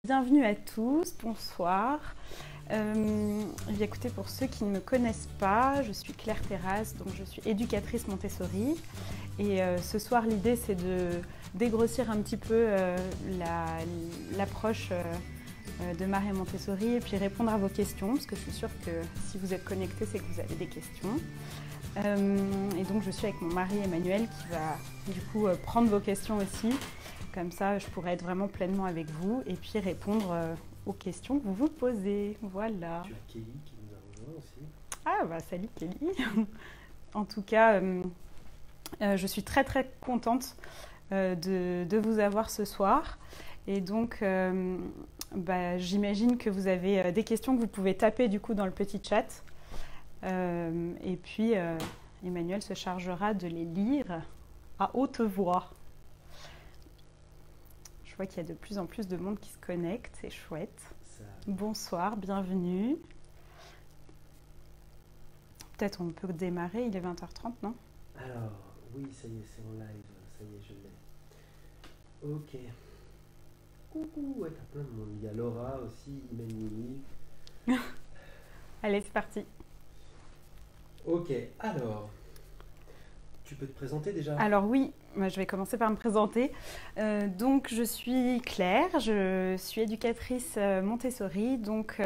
Bienvenue à tous, bonsoir. Écoutez, pour ceux qui ne me connaissent pas, je suis Claire Terrasse, donc je suis éducatrice Montessori. Et ce soir, l'idée, c'est de dégrossir un petit peu l'approche de Marie Montessori et puis répondre à vos questions, parce que je suis sûre que si vous êtes connectés, c'est que vous avez des questions. Et donc, je suis avec mon mari Emmanuel qui va du coup prendre vos questions aussi. Comme ça, je pourrais être vraiment pleinement avec vous et puis répondre aux questions que vous vous posez. Voilà. Tu as Kelly qui nous a rejoint aussi. Ah bah salut Kelly. En tout cas, je suis très très contente de vous avoir ce soir. Et donc, j'imagine que vous avez des questions que vous pouvez taper du coup dans le petit chat. Et puis, Emmanuel se chargera de les lire à haute voix. Je vois qu'il y a de plus en plus de monde qui se connecte, c'est chouette. Bonsoir, bienvenue. Peut-être on peut démarrer, il est 20h30, non? Alors, oui, ça y est, c'est en live, ça y est, je l'ai. Ok. Coucou, ouais, t'as plein de monde. Il y a Laura aussi, Emmanuel. Allez, c'est parti. Ok, alors, tu peux te présenter déjà? Alors oui, je vais commencer par me présenter. Donc je suis Claire, je suis éducatrice Montessori. Donc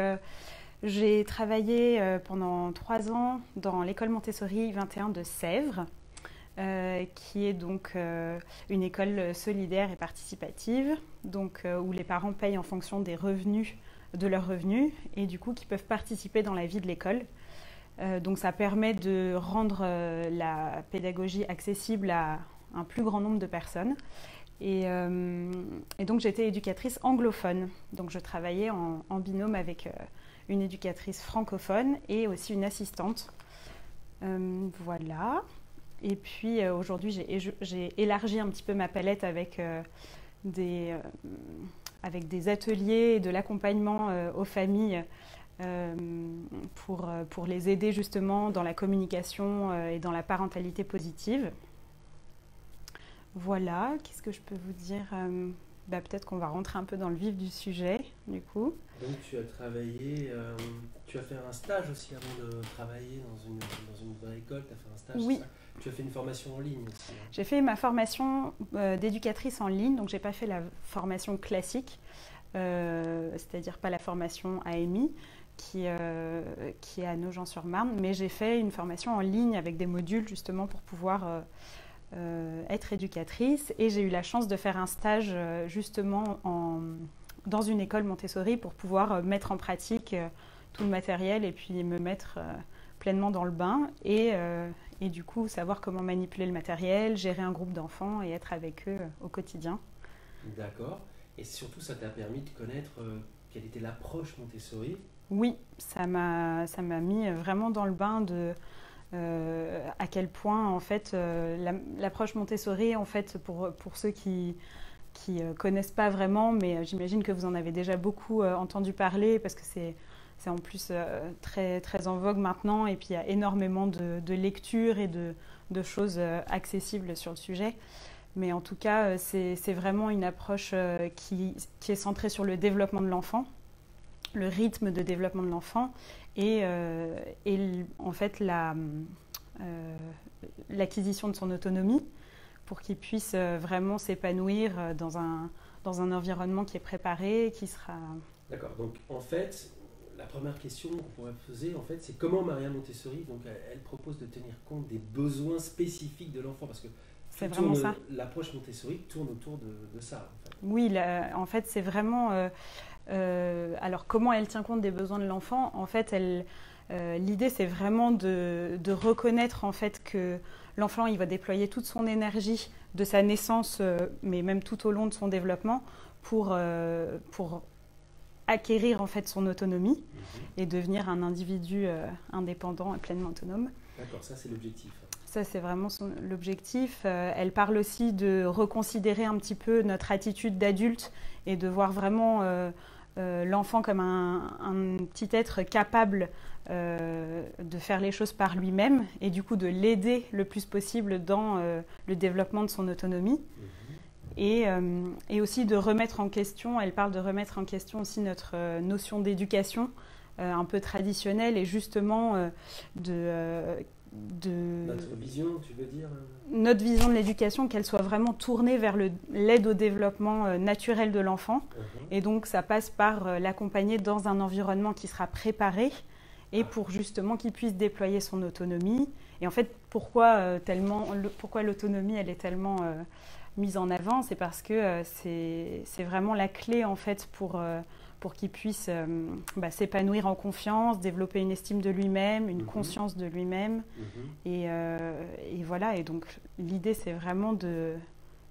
j'ai travaillé pendant 3 ans dans l'école Montessori 21 de Sèvres, qui est donc une école solidaire et participative, donc où les parents payent en fonction des revenus, de leurs revenus, et du coup qui peuvent participer dans la vie de l'école. Donc ça permet de rendre la pédagogie accessible à un plus grand nombre de personnes. Et donc j'étais éducatrice anglophone. Donc je travaillais en binôme avec une éducatrice francophone et aussi une assistante. Voilà. Et puis aujourd'hui j'ai élargi un petit peu ma palette avec des ateliers et de l'accompagnement aux familles. Pour les aider justement dans la communication et dans la parentalité positive. Voilà, qu'est-ce que je peux vous dire? Peut-être qu'on va rentrer un peu dans le vif du sujet, du coup. Donc tu as travaillé, tu as fait un stage aussi avant de travailler dans une vraie école, tu as fait un stage? Oui. Ça. Tu as fait une formation en ligne aussi? J'ai fait ma formation d'éducatrice en ligne, donc j'ai pas fait la formation classique, c'est-à-dire pas la formation AMI, qui est à Nogent-sur-Marne, mais j'ai fait une formation en ligne avec des modules justement pour pouvoir être éducatrice, et j'ai eu la chance de faire un stage justement dans une école Montessori pour pouvoir mettre en pratique tout le matériel et puis me mettre pleinement dans le bain et du coup savoir comment manipuler le matériel, gérer un groupe d'enfants et être avec eux au quotidien. D'accord, et surtout ça t'a permis de connaître quelle était l'approche Montessori? Oui, ça m'a mis vraiment dans le bain de à quel point en fait l'approche Montessori, en fait pour ceux qui connaissent pas vraiment, mais j'imagine que vous en avez déjà beaucoup entendu parler parce que c'est en plus très très en vogue maintenant, et puis il y a énormément de lectures et de choses accessibles sur le sujet. Mais en tout cas, c'est vraiment une approche qui est centrée sur le développement de l'enfant, le rythme de développement de l'enfant et en fait l'acquisition de son autonomie pour qu'il puisse vraiment s'épanouir dans un environnement qui est préparé, qui sera... D'accord, donc en fait, la première question qu'on pourrait poser, en fait, c'est comment Maria Montessori, donc elle propose de tenir compte des besoins spécifiques de l'enfant, parce que c'est vraiment ça. L'approche Montessori tourne autour de ça. En fait. Oui, en fait, c'est vraiment... alors, comment elle tient compte des besoins de l'enfant? En fait, l'idée, c'est vraiment de reconnaître en fait que l'enfant, il va déployer toute son énergie de sa naissance, mais même tout au long de son développement, pour acquérir en fait son autonomie et devenir un individu indépendant et pleinement autonome. D'accord, ça c'est l'objectif. Ça, c'est vraiment l'objectif. Elle parle aussi de reconsidérer un petit peu notre attitude d'adulte et de voir vraiment l'enfant comme un petit être capable de faire les choses par lui-même et du coup de l'aider le plus possible dans le développement de son autonomie. et aussi de remettre en question, elle parle de remettre en question aussi notre notion d'éducation un peu traditionnelle et justement Notre vision, tu veux dire? Notre vision de l'éducation, qu'elle soit vraiment tournée vers l'aide au développement naturel de l'enfant. Et donc ça passe par l'accompagner dans un environnement qui sera préparé et pour justement qu'il puisse déployer son autonomie. Et en fait, pourquoi l'autonomie, elle est tellement mise en avant, c'est parce que c'est vraiment la clé en fait pour qu'il puisse s'épanouir en confiance, développer une estime de lui-même, une conscience de lui-même. Et voilà, et donc l'idée c'est vraiment de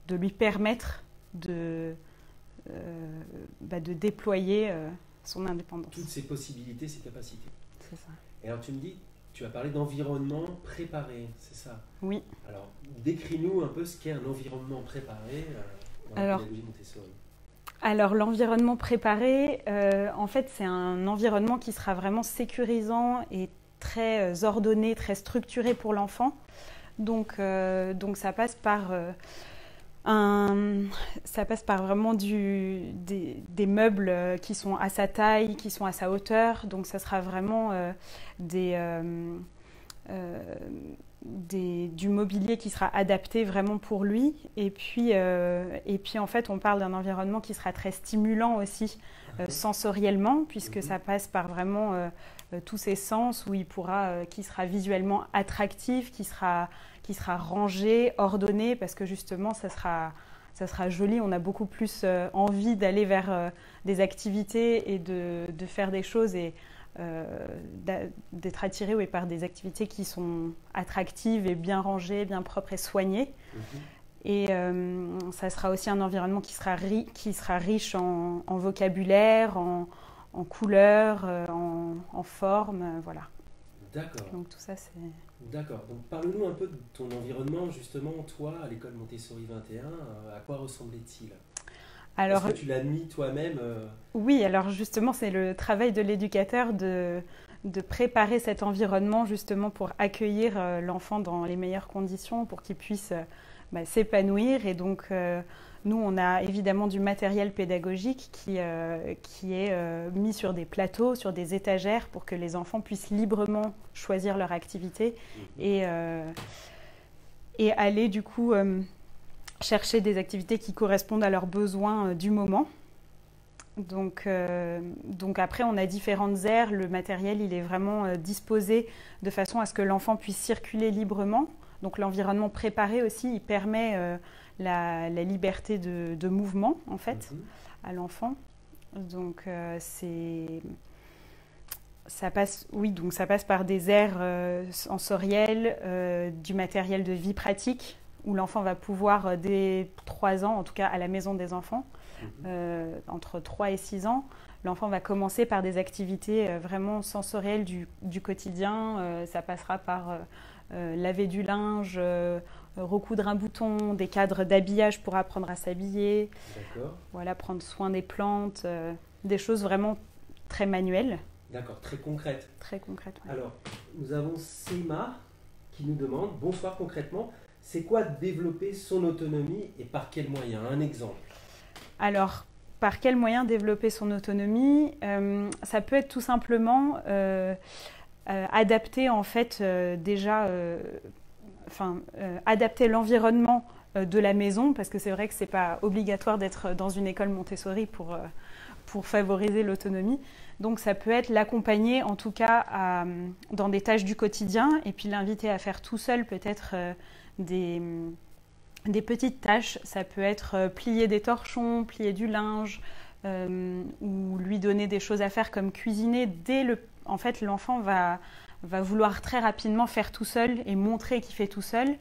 lui permettre de déployer son indépendance. Toutes ses possibilités, ses capacités. C'est ça. Et alors tu me dis, tu as parlé d'environnement préparé, c'est ça? Oui. Alors décris-nous un peu ce qu'est un environnement préparé dans la pédagogie Montessori. Alors l'environnement préparé, en fait c'est un environnement qui sera vraiment sécurisant et très ordonné, très structuré pour l'enfant. Donc ça passe par vraiment des meubles qui sont à sa taille, qui sont à sa hauteur. Donc ça sera vraiment du mobilier qui sera adapté vraiment pour lui. Et puis en fait, on parle d'un environnement qui sera très stimulant aussi sensoriellement, puisque ça passe par vraiment tous ses sens, où qui sera visuellement attractif, qui sera rangé, ordonné, parce que justement, ça sera joli. On a beaucoup plus envie d'aller vers des activités et de faire des choses et d'être attiré par des activités qui sont attractives et bien rangées, bien propres et soignées. Et ça sera aussi un environnement qui sera riche en vocabulaire, en couleurs, en formes, voilà. D'accord. Donc tout ça, c'est... D'accord. Donc parle-nous un peu de ton environnement, justement, toi, à l'école Montessori 21, à quoi ressemblait-il? Est-ce que tu l'as mis toi-même Oui, alors justement, c'est le travail de l'éducateur de préparer cet environnement justement pour accueillir l'enfant dans les meilleures conditions, pour qu'il puisse s'épanouir. Et donc, nous, on a évidemment du matériel pédagogique qui est mis sur des plateaux, sur des étagères, pour que les enfants puissent librement choisir leur activité et aller du coup chercher des activités qui correspondent à leurs besoins du moment. Donc après, on a différentes aires. Le matériel, il est vraiment disposé de façon à ce que l'enfant puisse circuler librement. Donc l'environnement préparé aussi, il permet la liberté de mouvement, en fait, à l'enfant. Donc ça passe par des aires sensorielles, du matériel de vie pratique, où l'enfant va pouvoir, dès 3 ans, en tout cas à la maison des enfants, entre 3 et 6 ans, l'enfant va commencer par des activités vraiment sensorielles du quotidien. Ça passera par laver du linge, recoudre un bouton, des cadres d'habillage pour apprendre à s'habiller, voilà, prendre soin des plantes, des choses vraiment très manuelles. D'accord, très concrètes. Très concrètes, ouais. Alors, nous avons Seima qui nous demande, bonsoir, concrètement, c'est quoi développer son autonomie et par quels moyens? Un exemple. Alors, par quels moyens développer son autonomie? Ça peut être tout simplement adapter en fait adapter l'environnement de la maison, parce que c'est vrai que c'est pas obligatoire d'être dans une école Montessori pour favoriser l'autonomie. Donc ça peut être l'accompagner en tout cas dans des tâches du quotidien, et puis l'inviter à faire tout seul peut-être des petites tâches. Ça peut être plier des torchons, plier du linge, ou lui donner des choses à faire comme cuisiner. En fait, l'enfant va vouloir très rapidement faire tout seul et montrer qu'il fait tout seul.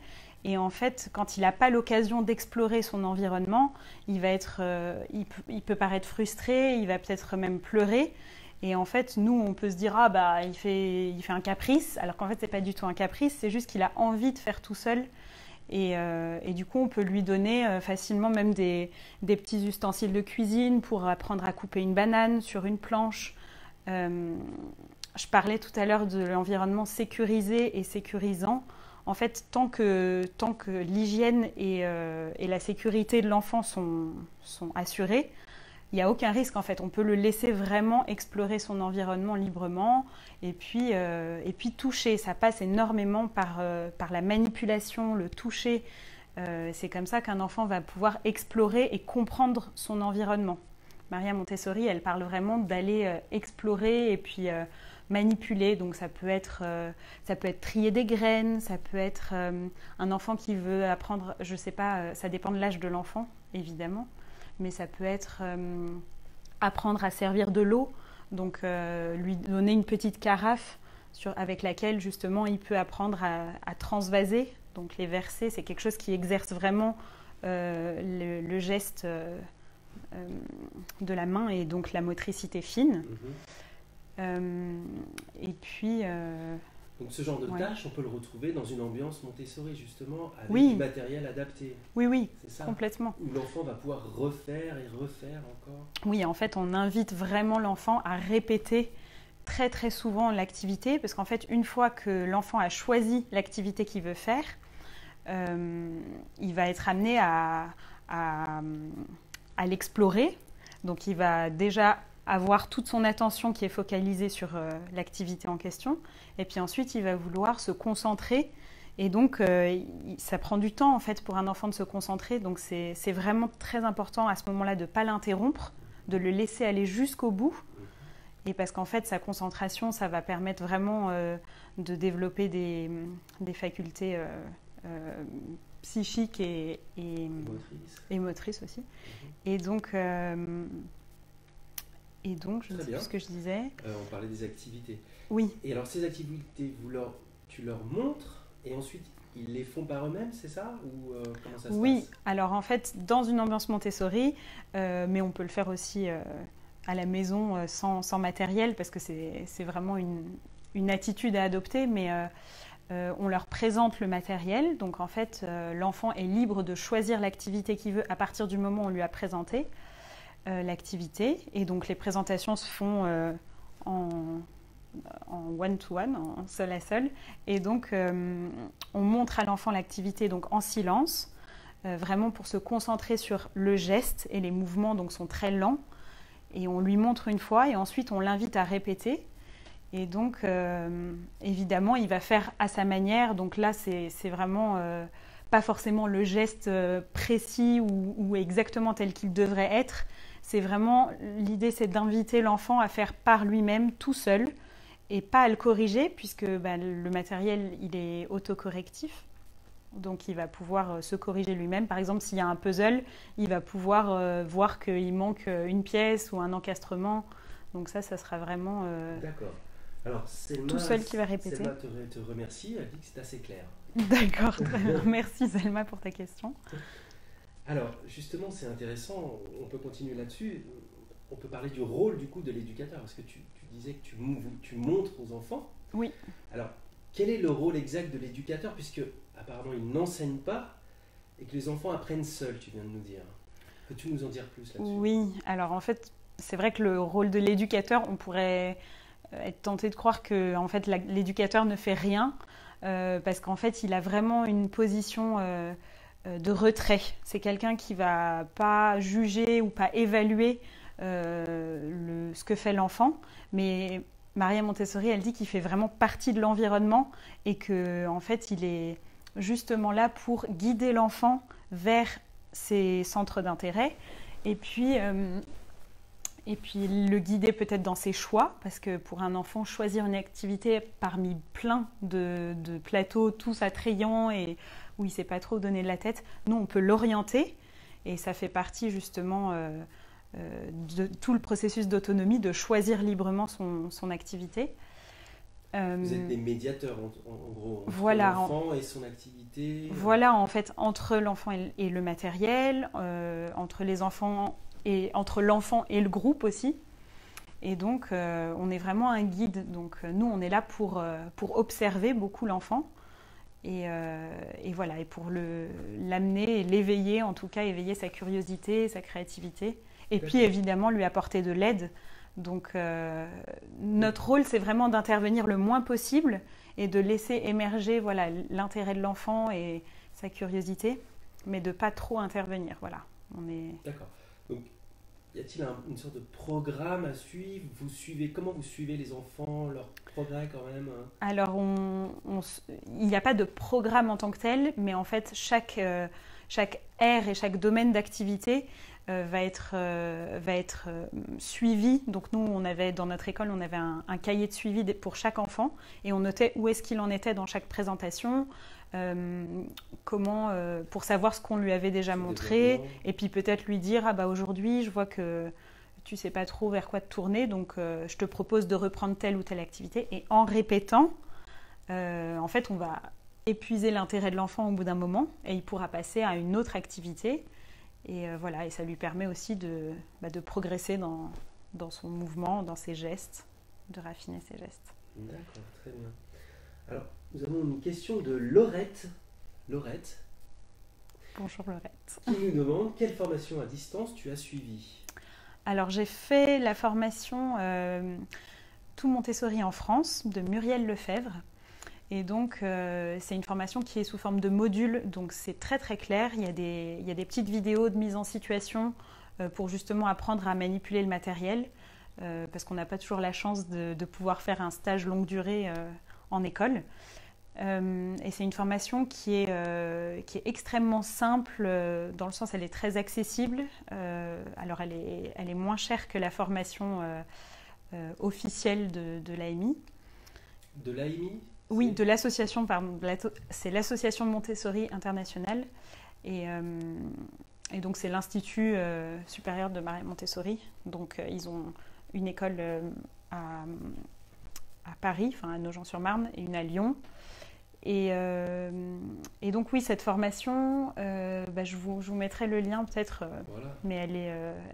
Et en fait, quand il n'a pas l'occasion d'explorer son environnement, il peut paraître frustré, il va peut-être même pleurer. Et en fait, nous, on peut se dire « Ah, bah, il fait un caprice », alors qu'en fait, ce n'est pas du tout un caprice, c'est juste qu'il a envie de faire tout seul. Et du coup, on peut lui donner facilement même des petits ustensiles de cuisine pour apprendre à couper une banane sur une planche. Je parlais tout à l'heure de l'environnement sécurisé et sécurisant. en fait, tant que l'hygiène et la sécurité de l'enfant sont assurées, il n'y a aucun risque en fait. On peut le laisser vraiment explorer son environnement librement et puis toucher. Ça passe énormément par la manipulation, le toucher. C'est comme ça qu'un enfant va pouvoir explorer et comprendre son environnement. Maria Montessori, elle parle vraiment d'aller explorer et puis manipuler. Donc ça peut être trier des graines, ça peut être un enfant qui veut apprendre, je ne sais pas, ça dépend de l'âge de l'enfant, évidemment, mais ça peut être apprendre à servir de l'eau, donc lui donner une petite carafe avec laquelle justement il peut apprendre à transvaser. Donc les versets, c'est quelque chose qui exerce vraiment le geste de la main et donc la motricité fine. Et puis... donc ce genre de tâche, on peut le retrouver dans une ambiance Montessori, justement, avec oui. du matériel adapté. Oui, c'est ça, complètement. Où l'enfant va pouvoir refaire et refaire encore. Oui, en fait, on invite vraiment l'enfant à répéter très très souvent l'activité, parce qu'en fait, une fois que l'enfant a choisi l'activité qu'il veut faire, il va être amené à l'explorer. Donc il va déjà avoir toute son attention qui est focalisée sur l'activité en question, et puis ensuite il va vouloir se concentrer, et donc ça prend du temps en fait pour un enfant de se concentrer, donc c'est vraiment très important à ce moment-là de ne pas l'interrompre, de le laisser aller jusqu'au bout, et parce qu'en fait sa concentration, ça va permettre vraiment de développer des facultés psychiques et motrices aussi. Et donc, je ne sais plus ce que je disais. On parlait des activités. Oui. Et alors ces activités, tu leur montres et ensuite ils les font par eux-mêmes, c'est ça? Ou comment ça se passe? Oui, alors en fait, dans une ambiance Montessori, mais on peut le faire aussi à la maison sans matériel, parce que c'est vraiment une attitude à adopter, mais on leur présente le matériel. Donc en fait, l'enfant est libre de choisir l'activité qu'il veut à partir du moment où on lui a présenté l'activité. Et donc les présentations se font en one-to-one, en seul à seul. Et donc on montre à l'enfant l'activité donc en silence, vraiment pour se concentrer sur le geste, et les mouvements donc sont très lents. Et on lui montre une fois et ensuite on l'invite à répéter. Et donc, évidemment, il va faire à sa manière. Donc là, c'est vraiment pas forcément le geste précis ou exactement tel qu'il devrait être. C'est vraiment, l'idée, c'est d'inviter l'enfant à faire par lui-même, tout seul, et pas à le corriger, puisque le matériel, il est autocorrectif. Donc, il va pouvoir se corriger lui-même. Par exemple, s'il y a un puzzle, il va pouvoir voir qu'il manque une pièce ou un encastrement. Donc ça sera vraiment... D'accord. Alors, Selma, tout seul qui va répéter. Selma te remercie, elle dit que c'est assez clair. D'accord, très bien. Merci Selma pour ta question. Alors, justement, c'est intéressant, on peut continuer là-dessus. On peut parler du rôle du coup de l'éducateur, parce que tu disais que tu montres aux enfants. Oui. Alors, quel est le rôle exact de l'éducateur, puisque apparemment il n'enseigne pas et que les enfants apprennent seuls, tu viens de nous dire. Peux-tu nous en dire plus là-dessus? Oui, alors en fait, c'est vrai que le rôle de l'éducateur, on pourrait être tenté de croire que en fait, l'éducateur ne fait rien, parce qu'en fait, il a vraiment une position de retrait. C'est quelqu'un qui ne va pas juger ou pas évaluer ce que fait l'enfant, mais Maria Montessori, elle dit qu'il fait vraiment partie de l'environnement et qu'en fait, il est justement là pour guider l'enfant vers ses centres d'intérêt, et puis le guider peut-être dans ses choix, parce que pour un enfant, choisir une activité parmi plein de plateaux, tous attrayants et où il ne sait pas trop donner de la tête, nous, on peut l'orienter, et ça fait partie justement de tout le processus d'autonomie, de choisir librement son activité. Vous êtes des médiateurs, en gros, entre voilà, l'enfant et son activité. Voilà, en fait, entre l'enfant et le matériel, entre les enfants et entre l'enfant et le groupe aussi. Et donc, on est vraiment un guide. Donc, nous, on est là pour observer beaucoup l'enfant et voilà, et pour l'amener et l'éveiller, en tout cas, éveiller sa curiosité, sa créativité. Et puis, évidemment, lui apporter de l'aide Donc notre rôle, c'est vraiment d'intervenir le moins possible et de laisser émerger voilà, l'intérêt de l'enfant et sa curiosité, mais de pas trop intervenir. Voilà. D'accord. Donc, y a-t-il une sorte de programme à suivre? Comment vous suivez les enfants, leur progrès quand même, hein? Alors, il n'y a pas de programme en tant que tel, mais en fait, chaque aire et chaque domaine d'activité va être suivi. Donc nous, dans notre école, on avait un cahier de suivi pour chaque enfant et on notait où est-ce qu'il en était dans chaque présentation, pour savoir ce qu'on lui avait déjà montré et puis peut-être lui dire ah bah aujourd'hui je vois que tu sais pas trop vers quoi te tourner, donc je te propose de reprendre telle ou telle activité. Et en répétant, en fait, on va épuiser l'intérêt de l'enfant au bout d'un moment et il pourra passer à une autre activité. Et voilà, et ça lui permet aussi de progresser dans son mouvement, dans ses gestes, de raffiner ses gestes. D'accord, très bien. Alors, nous avons une question de Laurette. Laurette. Bonjour Laurette. Qui nous demande quelle formation à distance tu as suivie? Alors, j'ai fait la formation Tout Montessori en France de Muriel Lefebvre. Et donc, c'est une formation qui est sous forme de modules, donc c'est très très clair. Il y a des petites vidéos de mise en situation pour justement apprendre à manipuler le matériel, parce qu'on n'a pas toujours la chance de pouvoir faire un stage longue durée en école. Et c'est une formation qui est extrêmement simple, dans le sens elle est très accessible. Alors elle est moins chère que la formation officielle de l'AMI. De l'AMI? Oui, de l'association, pardon. C'est l'association Montessori internationale. Et donc c'est l'Institut supérieur de Marie Montessori. Donc ils ont une école à Paris, enfin à Nogent-sur-Marne, et une à Lyon. Et donc oui, cette formation, je vous mettrai le lien peut-être, voilà. Mais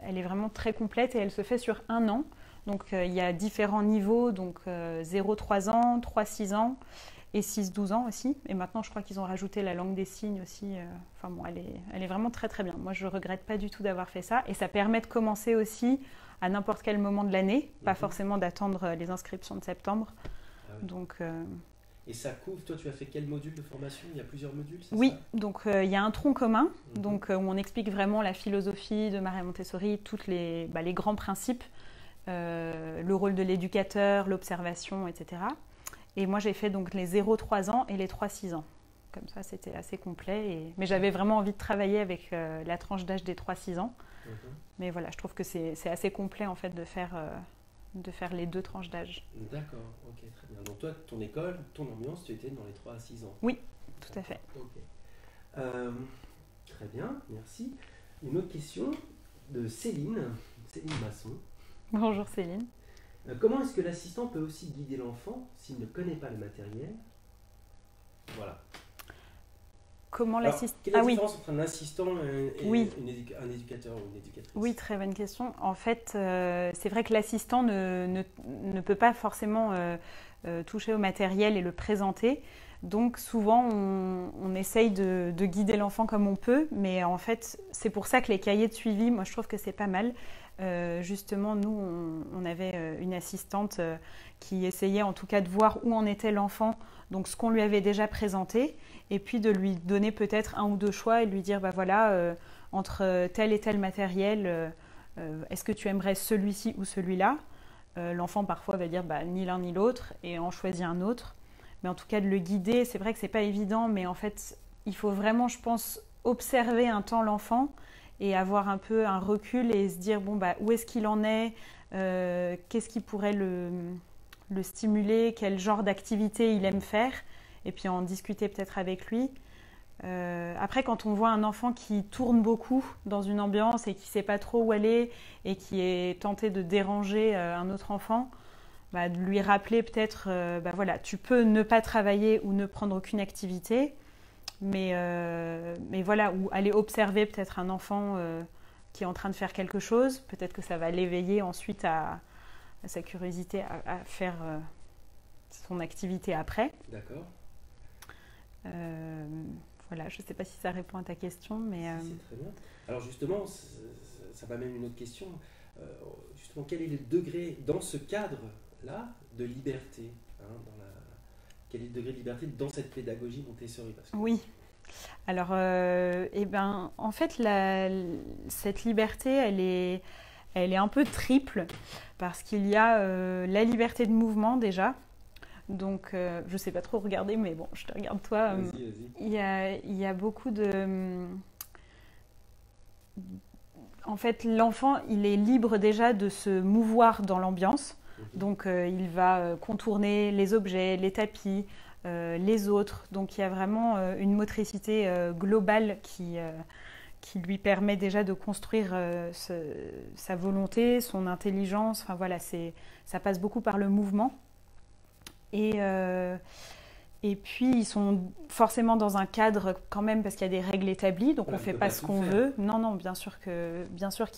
elle est vraiment très complète et elle se fait sur 1 an. Donc il y a différents niveaux, donc 0-3 ans, 3-6 ans et 6-12 ans aussi. Et maintenant, je crois qu'ils ont rajouté la langue des signes aussi. Enfin bon, elle est vraiment très très bien. Moi, je ne regrette pas du tout d'avoir fait ça. Et ça permet de commencer aussi à n'importe quel moment de l'année, pas forcément d'attendre les inscriptions de septembre. Ah oui. Donc... Et ça couvre, toi tu as fait quel module de formation? Il y a plusieurs modules, c'est oui, ça? donc il y a un tronc commun, donc, où on explique vraiment la philosophie de Marie Montessori, tous les grands principes, le rôle de l'éducateur, l'observation, etc. Et moi j'ai fait donc les 0-3 ans et les 3-6 ans. Comme ça c'était assez complet. Mais j'avais vraiment envie de travailler avec la tranche d'âge des 3-6 ans. Mais voilà, je trouve que c'est assez complet en fait de faire les 2 tranches d'âge. D'accord, ok, très bien. Donc toi, ton école, ton ambiance, tu étais dans les 3 à 6 ans? Oui, tout à fait. Ok. Très bien, merci. Une autre question de Céline Masson. Bonjour Céline. Comment est-ce que l'assistant peut aussi guider l'enfant s'il ne connaît pas le matériel? Voilà. Comment l'assistant... Quelle est la différence entre un assistant et oui. un éducateur ou une éducatrice? Oui, très bonne question. En fait, c'est vrai que l'assistant ne peut pas forcément toucher au matériel et le présenter. Donc souvent, on essaye de guider l'enfant comme on peut. Mais en fait, c'est pour ça que les cahiers de suivi, moi je trouve que c'est pas mal. Justement, nous, on avait une assistante qui essayait en tout cas de voir où en était l'enfant, donc ce qu'on lui avait déjà présenté, et puis de lui donner peut-être 1 ou 2 choix et de lui dire, bah voilà, entre tel et tel matériel, est-ce que tu aimerais celui-ci ou celui-là? L'enfant parfois va dire bah, ni l'un ni l'autre et en choisit un autre. Mais en tout cas de le guider, c'est vrai que c'est pas évident, mais en fait il faut vraiment, je pense, observer un temps l'enfant et avoir un peu un recul et se dire bon bah où est-ce qu'il en est, qu'est-ce qui pourrait le stimuler, quel genre d'activité il aime faire, et puis en discuter peut-être avec lui. Après, quand on voit un enfant qui tourne beaucoup dans une ambiance et qui ne sait pas trop où aller et qui est tenté de déranger un autre enfant, bah, de lui rappeler peut-être, bah voilà, tu peux ne pas travailler ou ne prendre aucune activité, mais voilà, ou aller observer peut-être un enfant qui est en train de faire quelque chose, peut-être que ça va l'éveiller ensuite à sa curiosité à faire son activité après. D'accord. Voilà, je ne sais pas si ça répond à ta question, mais... C'est très bien. Alors justement, ça m'amène une autre question. euh, justement, quel est le degré, dans ce cadre-là, de liberté, hein, quel est le degré de liberté dans cette pédagogie Montessori parce que... Oui. Alors, en fait, cette liberté, elle est un peu triple parce qu'il y a la liberté de mouvement déjà. Donc, je ne sais pas trop regarder, mais bon, je te regarde toi. Vas-y, vas-y. Il y a beaucoup de... En fait, l'enfant, il est libre déjà de se mouvoir dans l'ambiance. Donc, il va contourner les objets, les tapis, les autres. Donc, il y a vraiment une motricité globale qui lui permet déjà de construire sa volonté, son intelligence. Enfin, voilà, ça passe beaucoup par le mouvement. Et puis, ils sont forcément dans un cadre quand même parce qu'il y a des règles établies, donc Voilà, on ne fait pas ce qu'on veut. Non, non, bien sûr qu'il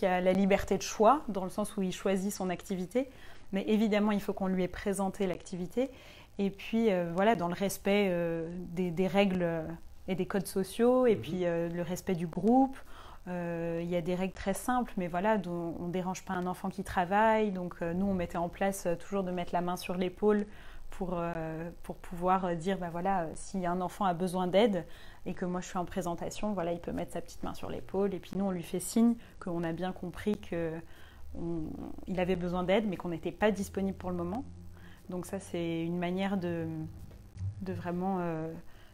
y a la liberté de choix, dans le sens où il choisit son activité, mais évidemment, il faut qu'on lui ait présenté l'activité. Et puis, voilà, dans le respect des règles et des codes sociaux, et puis le respect du groupe. Il y a des règles très simples, mais voilà, on ne dérange pas un enfant qui travaille. Donc, nous, on mettait en place toujours de mettre la main sur l'épaule pour pouvoir dire, bah voilà, si un enfant a besoin d'aide et que moi je suis en présentation, voilà, il peut mettre sa petite main sur l'épaule et puis nous on lui fait signe qu'on a bien compris qu'il avait besoin d'aide mais qu'on n'était pas disponible pour le moment. Donc ça c'est une manière de vraiment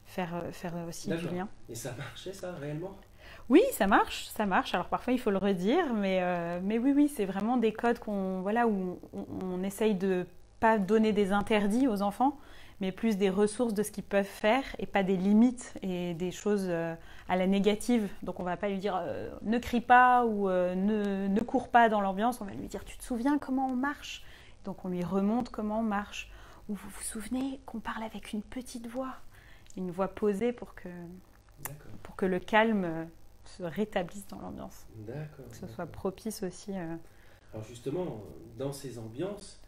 faire aussi du lien. Et ça marchait ça réellement? Oui, ça marche, ça marche. Alors parfois il faut le redire, mais oui, oui, c'est vraiment des codes voilà, où on essaye de pas donner des interdits aux enfants, mais plus des ressources de ce qu'ils peuvent faire et pas des limites et des choses à la négative. Donc on va pas lui dire ne crie pas ou ne cours pas dans l'ambiance, on va lui dire tu te souviens comment on marche? Donc on lui remonte comment on marche. Ou vous vous souvenez qu'on parle avec une petite voix, une voix posée pour que le calme se rétablisse dans l'ambiance. D'accord. Que ce soit propice aussi. Alors justement, dans ces ambiances,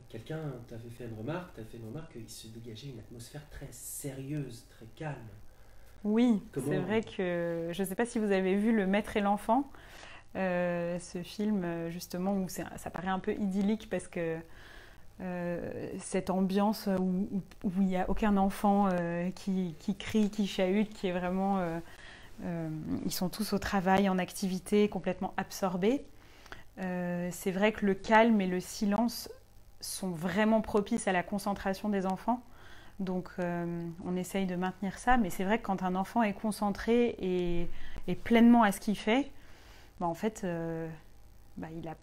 quelqu'un t'avait fait une remarque, qu'il se dégageait une atmosphère très sérieuse, très calme. Oui, c'est vrai que je ne sais pas si vous avez vu Le Maître et l'Enfant, ce film justement où ça paraît un peu idyllique parce que cette ambiance où il n'y a aucun enfant qui crie, qui chahute, qui est vraiment... ils sont tous au travail, en activité, complètement absorbés. C'est vrai que le calme et le silence sont vraiment propices à la concentration des enfants. Donc on essaye de maintenir ça, mais c'est vrai que quand un enfant est concentré et pleinement à ce qu'il fait, bah, en fait, il n'a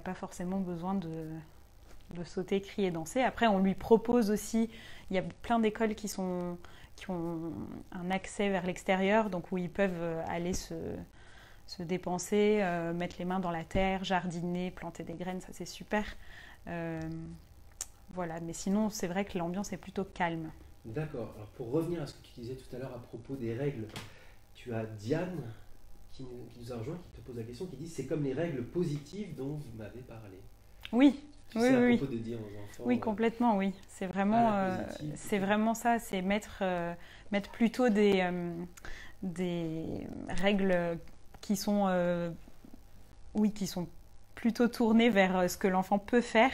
pas forcément besoin de sauter, crier, danser. Après, on lui propose aussi, il y a plein d'écoles qui ont un accès vers l'extérieur, donc où ils peuvent aller se dépenser, mettre les mains dans la terre, jardiner, planter des graines, ça c'est super. Voilà, mais sinon c'est vrai que l'ambiance est plutôt calme. D'accord. Alors pour revenir à ce que tu disais tout à l'heure à propos des règles, tu as Diane qui nous a rejoint, qui te pose la question, qui dit c'est comme les règles positives dont vous m'avez parlé. Oui. Tu sais, à propos de dire aux enfants. Oui, complètement, oui. C'est vraiment, vraiment ça, c'est mettre plutôt des règles qui sont plutôt tournées vers ce que l'enfant peut faire,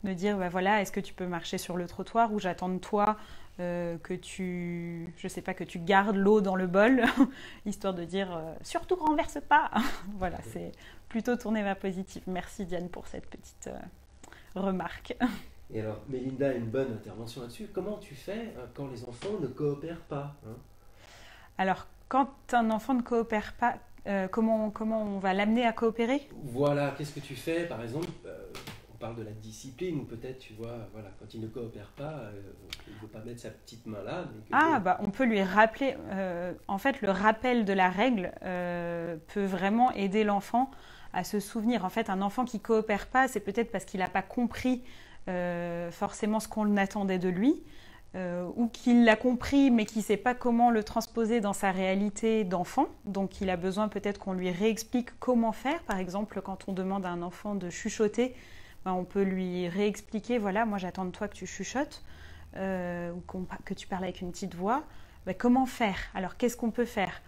de dire, bah voilà, est-ce que tu peux marcher sur le trottoir ou j'attends de toi que tu gardes l'eau dans le bol, histoire de dire, surtout renverse pas. Voilà, c'est plutôt tourné vers positif. Merci Diane pour cette petite... remarque. Et alors, Mélinda a une bonne intervention là-dessus. Comment tu fais quand les enfants ne coopèrent pas, hein? Alors, quand un enfant ne coopère pas, comment on va l'amener à coopérer? Voilà, qu'est-ce que tu fais? Par exemple, on parle de la discipline, ou peut-être, tu vois, voilà, quand il ne coopère pas, il ne veut pas mettre sa petite main là. Mais on peut lui rappeler. En fait, le rappel de la règle peut vraiment aider l'enfant à se souvenir. En fait, un enfant qui ne coopère pas, c'est peut-être parce qu'il n'a pas compris forcément ce qu'on attendait de lui, ou qu'il l'a compris mais qu'il ne sait pas comment le transposer dans sa réalité d'enfant. Donc il a besoin peut-être qu'on lui réexplique comment faire. Par exemple, quand on demande à un enfant de chuchoter, on peut lui réexpliquer, voilà, moi j'attends de toi que tu chuchotes, ou que tu parles avec une petite voix. Comment faire? Alors qu'est-ce qu'on peut faire?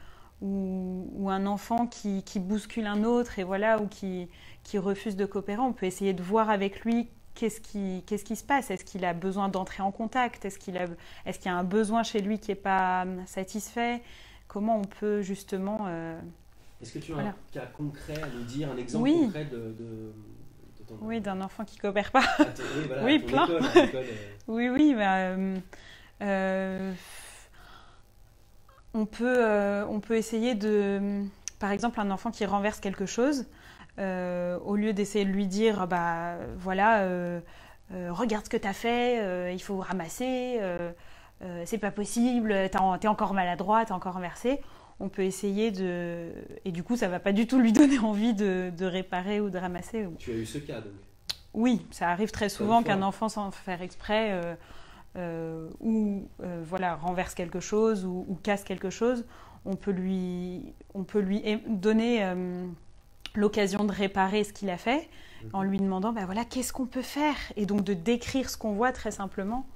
ou un enfant qui bouscule un autre et voilà, ou qui refuse de coopérer, on peut essayer de voir avec lui qu'est-ce qui se passe. Est-ce qu'il a besoin d'entrer en contact? Est-ce qu'il y a un besoin chez lui qui n'est pas satisfait? Comment on peut justement... Est-ce que tu as un cas concret à nous dire, un exemple Oui. concret de ton... Oui, d'un enfant qui ne coopère pas. Oui, voilà, oui, ton plein. école, Oui, on peut essayer de... Par exemple, un enfant qui renverse quelque chose, au lieu d'essayer de lui dire, regarde ce que tu as fait, il faut ramasser, c'est pas possible, t'es encore maladroit, t'es encore renversé. On peut essayer de... Et du coup, ça va pas du tout lui donner envie de réparer ou de ramasser. Tu as eu ce cas, donc? Oui, ça arrive très souvent qu'un enfant, sans faire exprès, renverse quelque chose ou casse quelque chose. On peut lui donner l'occasion de réparer ce qu'il a fait en lui demandant qu'est-ce qu'on peut faire, et donc de décrire ce qu'on voit très simplement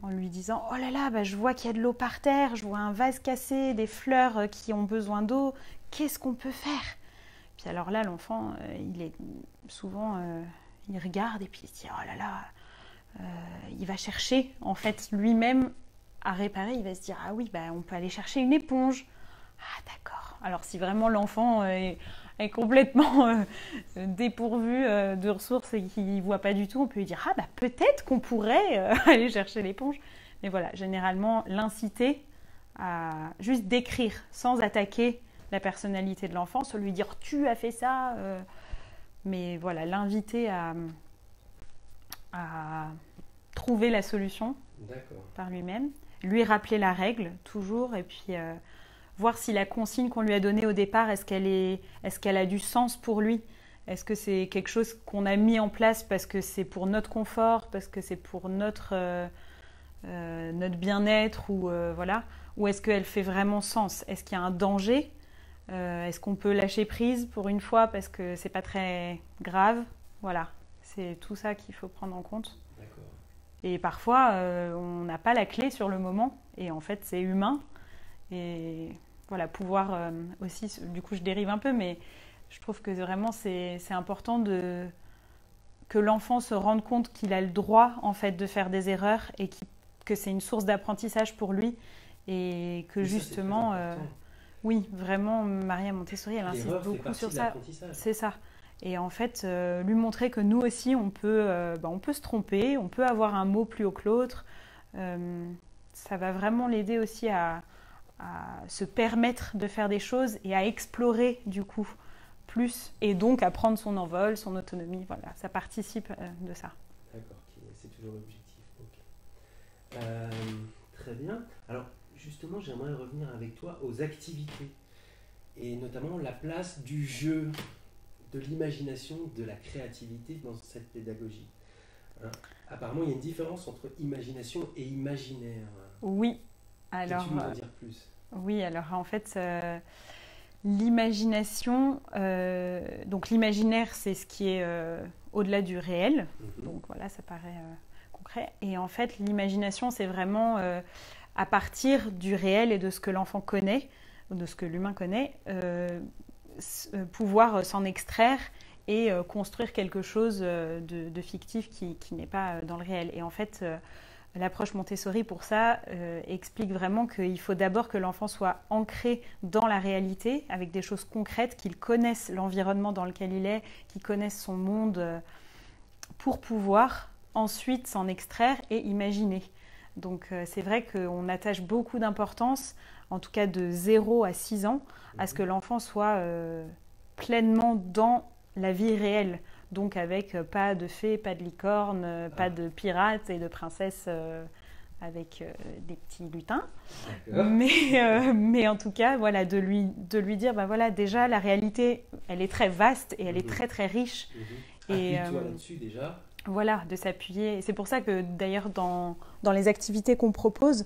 en lui disant oh là là, je vois qu'il y a de l'eau par terre, je vois un vase cassé, des fleurs qui ont besoin d'eau, qu'est-ce qu'on peut faire? Puis alors là, l'enfant il est souvent il regarde et puis il se dit oh là là, il va chercher en fait lui-même à réparer. Il va se dire ah oui, on peut aller chercher une éponge. Ah d'accord. Alors si vraiment l'enfant est complètement dépourvu de ressources et qu'il ne voit pas du tout, on peut lui dire peut-être qu'on pourrait aller chercher l'éponge. Mais voilà, généralement l'inciter à juste décrire sans attaquer la personnalité de l'enfant, sans lui dire tu as fait ça, mais voilà, l'inviter à trouver la solution par lui-même, lui rappeler la règle toujours, et puis voir si la consigne qu'on lui a donnée au départ, est-ce qu'elle a du sens pour lui? Est-ce que c'est quelque chose qu'on a mis en place parce que c'est pour notre confort, parce que c'est pour notre bien-être, ou est-ce qu'elle fait vraiment sens? Est-ce qu'il y a un danger? Est-ce qu'on peut lâcher prise pour une fois parce que c'est pas très grave? Voilà, c'est tout ça qu'il faut prendre en compte. D'accord. Et parfois, on n'a pas la clé sur le moment, et en fait, c'est humain. Et voilà, pouvoir aussi, du coup je dérive un peu, mais je trouve que vraiment c'est important que l'enfant se rende compte qu'il a le droit en fait de faire des erreurs, et que c'est une source d'apprentissage pour lui, et que justement, oui, vraiment, Maria Montessori, elle insiste beaucoup sur ça. C'est ça. Et en fait, lui montrer que nous aussi, on peut se tromper, on peut avoir un mot plus haut que l'autre. Ça va vraiment l'aider aussi à se permettre de faire des choses et à explorer du coup plus, et donc à prendre son envol, son autonomie. Voilà, ça participe de ça. D'accord, c'est toujours l'objectif. Okay. Très bien. Alors justement, j'aimerais revenir avec toi aux activités, et notamment la place du jeu, de l'imagination, de la créativité dans cette pédagogie. Apparemment, il y a une différence entre imagination et imaginaire. Oui. Alors, peux-tu nous en dire plus? Oui, alors en fait, l'imagination, donc l'imaginaire, c'est ce qui est au-delà du réel. Donc voilà, ça paraît concret. Et en fait, l'imagination, c'est vraiment à partir du réel et de ce que l'enfant connaît, de ce que l'humain connaît, pouvoir s'en extraire et construire quelque chose de fictif qui n'est pas dans le réel. Et en fait, l'approche Montessori, pour ça, explique vraiment qu'il faut d'abord que l'enfant soit ancré dans la réalité, avec des choses concrètes, qu'il connaisse l'environnement dans lequel il est, qu'il connaisse son monde, pour pouvoir ensuite s'en extraire et imaginer. Donc c'est vrai qu'on attache beaucoup d'importance, en tout cas de 0 à 6 ans, à ce que l'enfant soit pleinement dans la vie réelle. Donc avec pas de fées, pas de licornes, pas de pirates et de princesses avec des petits lutins. Mais en tout cas, voilà, de lui dire, déjà la réalité, elle est très vaste et elle est très très riche. Et appuie-toi là-dessus déjà. Voilà, de s'appuyer. C'est pour ça que d'ailleurs dans les activités qu'on propose,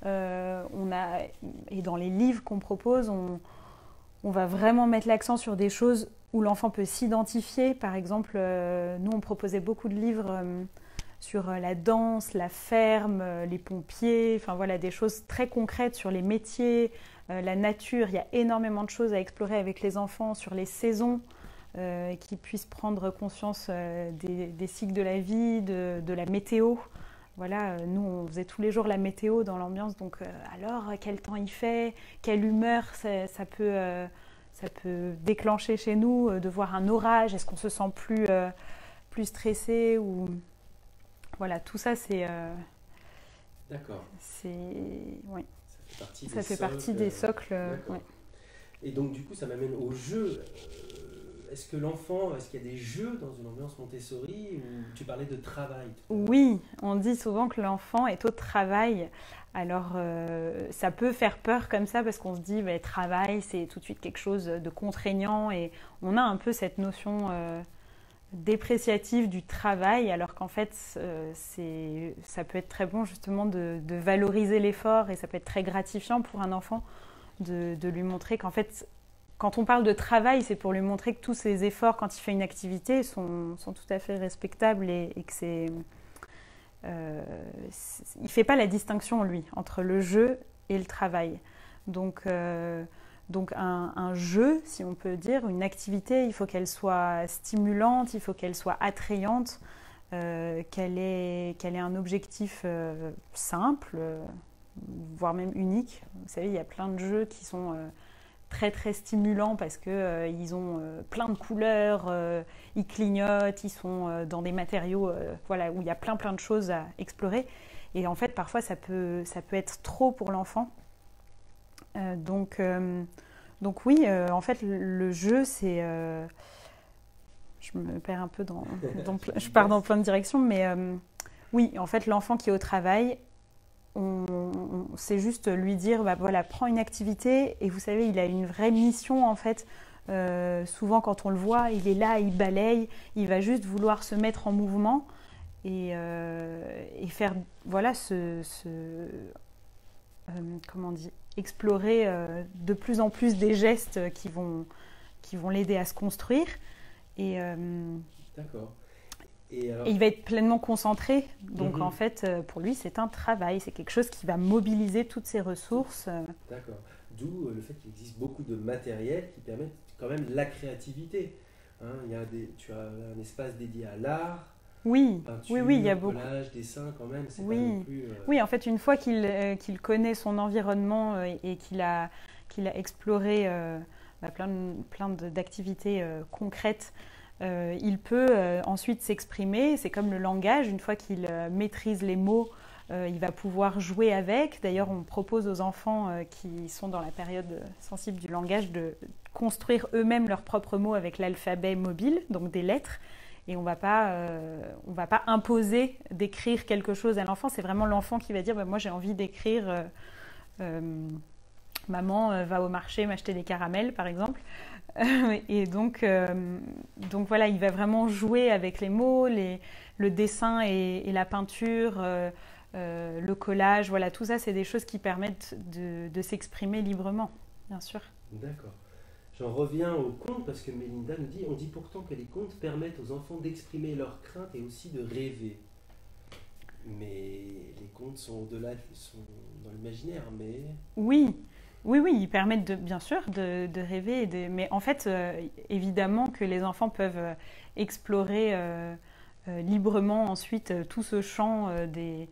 et dans les livres qu'on propose, on va vraiment mettre l'accent sur des choses où l'enfant peut s'identifier. Par exemple, nous, on proposait beaucoup de livres sur la danse, la ferme, les pompiers, enfin voilà, des choses très concrètes sur les métiers, la nature. Il y a énormément de choses à explorer avec les enfants sur les saisons, qu'ils puissent prendre conscience des cycles de la vie, de la météo. Voilà, nous on faisait tous les jours la météo dans l'ambiance, donc alors quel temps il fait, quelle humeur ça peut déclencher chez nous de voir un orage, est-ce qu'on se sent plus stressé ou voilà, tout ça D'accord. Oui. Ça fait partie des socles. Ouais. Et donc du coup ça m'amène au jeu. Est-ce qu'il y a des jeux dans une ambiance Montessori ou tu parlais de travail? Oui, on dit souvent que l'enfant est au travail. Alors, ça peut faire peur comme ça parce qu'on se dit, bah, travail, c'est tout de suite quelque chose de contraignant et on a un peu cette notion dépréciative du travail, alors qu'en fait, ça peut être très bon justement de valoriser l'effort et ça peut être très gratifiant pour un enfant de lui montrer qu'en fait, quand on parle de travail, c'est pour lui montrer que tous ses efforts, quand il fait une activité, sont tout à fait respectables et que il ne fait pas la distinction, lui, entre le jeu et le travail. Donc un jeu, si on peut dire, une activité, il faut qu'elle soit stimulante, il faut qu'elle soit attrayante, qu'elle ait un objectif simple, voire même unique. Vous savez, il y a plein de jeux qui sont très très stimulants parce que ils ont plein de couleurs, ils clignotent, ils sont dans des matériaux voilà, où il y a plein de choses à explorer. Et en fait, parfois, ça peut être trop pour l'enfant. Donc oui, en fait, le jeu, c'est... je me perds un peu je pars dans plein de directions, mais oui, en fait, l'enfant qui est au travail, c'est juste lui dire, bah, voilà, prends une activité, et vous savez, il a une vraie mission, en fait. Souvent, quand on le voit, il est là, il balaye, il va juste vouloir se mettre en mouvement et faire, voilà, comment on dit, explorer de plus en plus des gestes qui vont l'aider à se construire. D'accord. Et il va être pleinement concentré. Donc en fait, pour lui, c'est un travail. C'est quelque chose qui va mobiliser toutes ses ressources. D'accord. D'où le fait qu'il existe beaucoup de matériel qui permettent quand même la créativité. Hein, tu as un espace dédié à l'art. Oui, peinture, oui, il y a beaucoup. Collage, dessin, quand même. C'est oui. pas non plus, oui, en fait, une fois qu'il connaît son environnement et qu'il a exploré plein d'activités concrètes, il peut ensuite s'exprimer. C'est comme le langage. Une fois qu'il maîtrise les mots, il va pouvoir jouer avec. D'ailleurs, on propose aux enfants qui sont dans la période sensible du langage de construire eux-mêmes leurs propres mots avec l'alphabet mobile, donc des lettres. Et on va pas imposer d'écrire quelque chose à l'enfant. C'est vraiment l'enfant qui va dire bah, moi j'ai envie d'écrire maman va au marché m'acheter des caramels par exemple. Et donc voilà, il va vraiment jouer avec les mots, le dessin et la peinture, le collage. Voilà, tout ça c'est des choses qui permettent de s'exprimer librement, bien sûr. D'accord. J'en reviens aux contes parce que Mélinda nous dit, on dit pourtant que les contes permettent aux enfants d'exprimer leurs craintes et aussi de rêver. Mais les contes sont au-delà, sont dans l'imaginaire, mais... Oui, ils permettent bien sûr de rêver. Mais en fait, évidemment que les enfants peuvent explorer librement ensuite tout ce champ des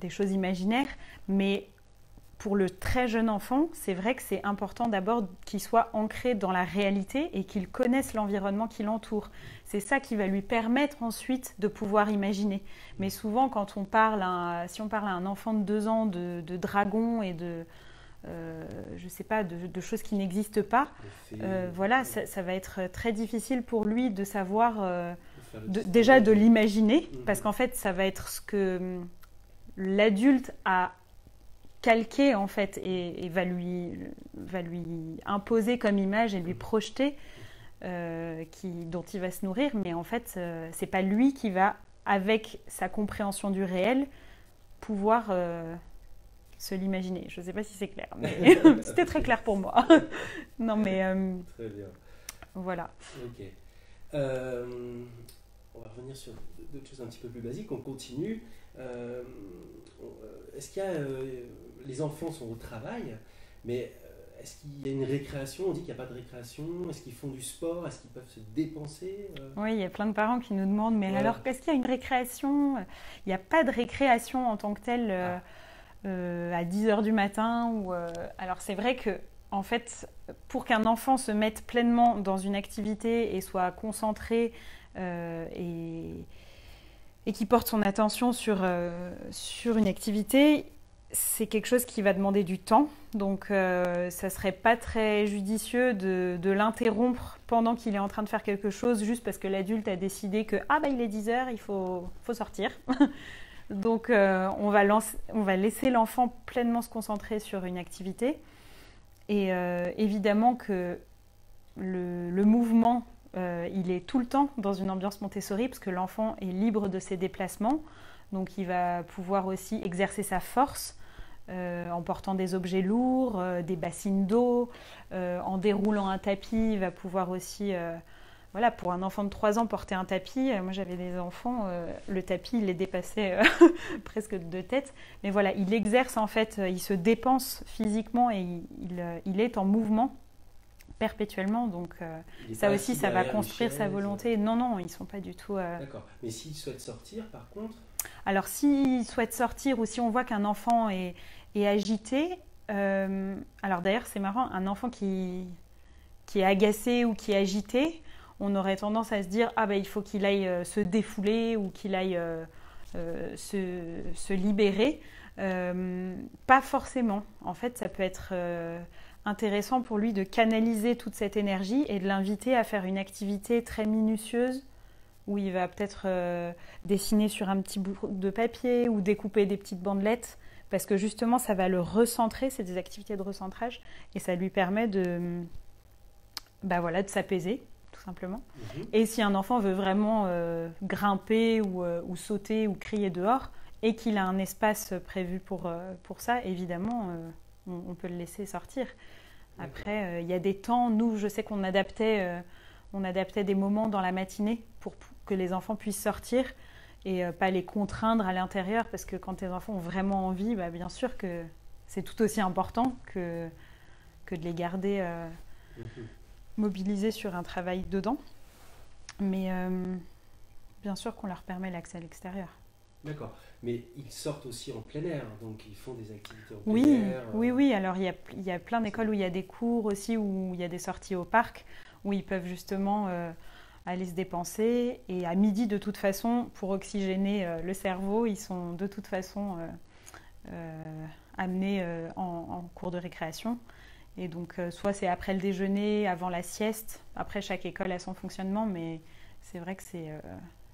choses imaginaires. Mais pour le très jeune enfant, c'est vrai que c'est important d'abord qu'il soit ancré dans la réalité et qu'il connaisse l'environnement qui l'entoure. C'est ça qui va lui permettre ensuite de pouvoir imaginer. Mais souvent, quand on parle si on parle à un enfant de 2 ans de dragons et je sais pas, de choses qui n'existent pas, voilà, ça va être très difficile pour lui de savoir, déjà de l'imaginer, parce qu'en fait, ça va être ce que l'adulte a calqué en fait et va lui imposer comme image et lui projeter dont il va se nourrir, mais en fait c'est pas lui qui va, avec sa compréhension du réel, pouvoir se l'imaginer. Je sais pas si c'est clair, mais c'était très clair pour moi. Non mais très bien. Voilà. Ok. On va revenir sur d'autres choses un petit peu plus basiques. On continue. Est-ce qu'il y a les enfants sont au travail, mais est-ce qu'il y a une récréation? On dit qu'il n'y a pas de récréation. Est-ce qu'ils font du sport? Est-ce qu'ils peuvent se dépenser? Oui, il y a plein de parents qui nous demandent, mais Ouais. alors, est-ce qu'il y a une récréation? Il n'y a pas de récréation en tant que telle Ah, à 10 heures du matin. Alors, c'est vrai que, en fait, pour qu'un enfant se mette pleinement dans une activité et soit concentré et qui porte son attention sur une activité, c'est quelque chose qui va demander du temps. Donc, ça serait pas très judicieux de l'interrompre pendant qu'il est en train de faire quelque chose, juste parce que l'adulte a décidé que ah bah il est 10 heures, il faut sortir. Donc, on va laisser l'enfant pleinement se concentrer sur une activité. Et évidemment que le mouvement, il est tout le temps dans une ambiance Montessori, parce que l'enfant est libre de ses déplacements. Donc, il va pouvoir aussi exercer sa force en portant des objets lourds, des bassines d'eau, en déroulant un tapis. Il va pouvoir aussi, voilà, pour un enfant de 3 ans, porter un tapis. Moi, j'avais des enfants, le tapis, il les dépassait presque de 2 têtes. Mais voilà, il exerce en fait, il se dépense physiquement et il est en mouvement perpétuellement. Donc, il n'est ça pas aussi, assis ça va derrière une construire sa chaise. volonté. Non, non, ils ne sont pas du tout. D'accord. Mais s'il souhaite sortir, par contre, Alors, s'il souhaite sortir ou si on voit qu'un enfant est agité, alors d'ailleurs, c'est marrant, un enfant qui est agacé ou qui est agité, on aurait tendance à se dire ah ben il faut qu'il aille se défouler ou qu'il aille se libérer. Pas forcément. En fait, ça peut être intéressant pour lui de canaliser toute cette énergie et de l'inviter à faire une activité très minutieuse où il va peut-être dessiner sur un petit bout de papier ou découper des petites bandelettes, parce que justement, ça va le recentrer, c'est des activités de recentrage, et ça lui permet bah voilà, de s'apaiser, tout simplement. Et si un enfant veut vraiment grimper ou sauter ou crier dehors, et qu'il a un espace prévu pour ça, évidemment, on peut le laisser sortir. Après, il y a des temps, nous, je sais qu'on adaptait des moments dans la matinée pour que les enfants puissent sortir et pas les contraindre à l'intérieur, parce que quand les enfants ont vraiment envie, bah, bien sûr que c'est tout aussi important que de les garder mobilisés sur un travail dedans. Mais bien sûr qu'on leur permet l'accès à l'extérieur. d'accord. Mais ils sortent aussi en plein air, donc ils font des activités en plein Oui, air. oui, oui. Alors il y a plein d'écoles où il y a des cours aussi, où il y a des sorties au parc, où ils peuvent justement aller se dépenser. Et à midi, de toute façon, pour oxygéner le cerveau, ils sont de toute façon amenés en cours de récréation. Et donc, soit c'est après le déjeuner, avant la sieste. Après, chaque école a son fonctionnement, mais c'est vrai que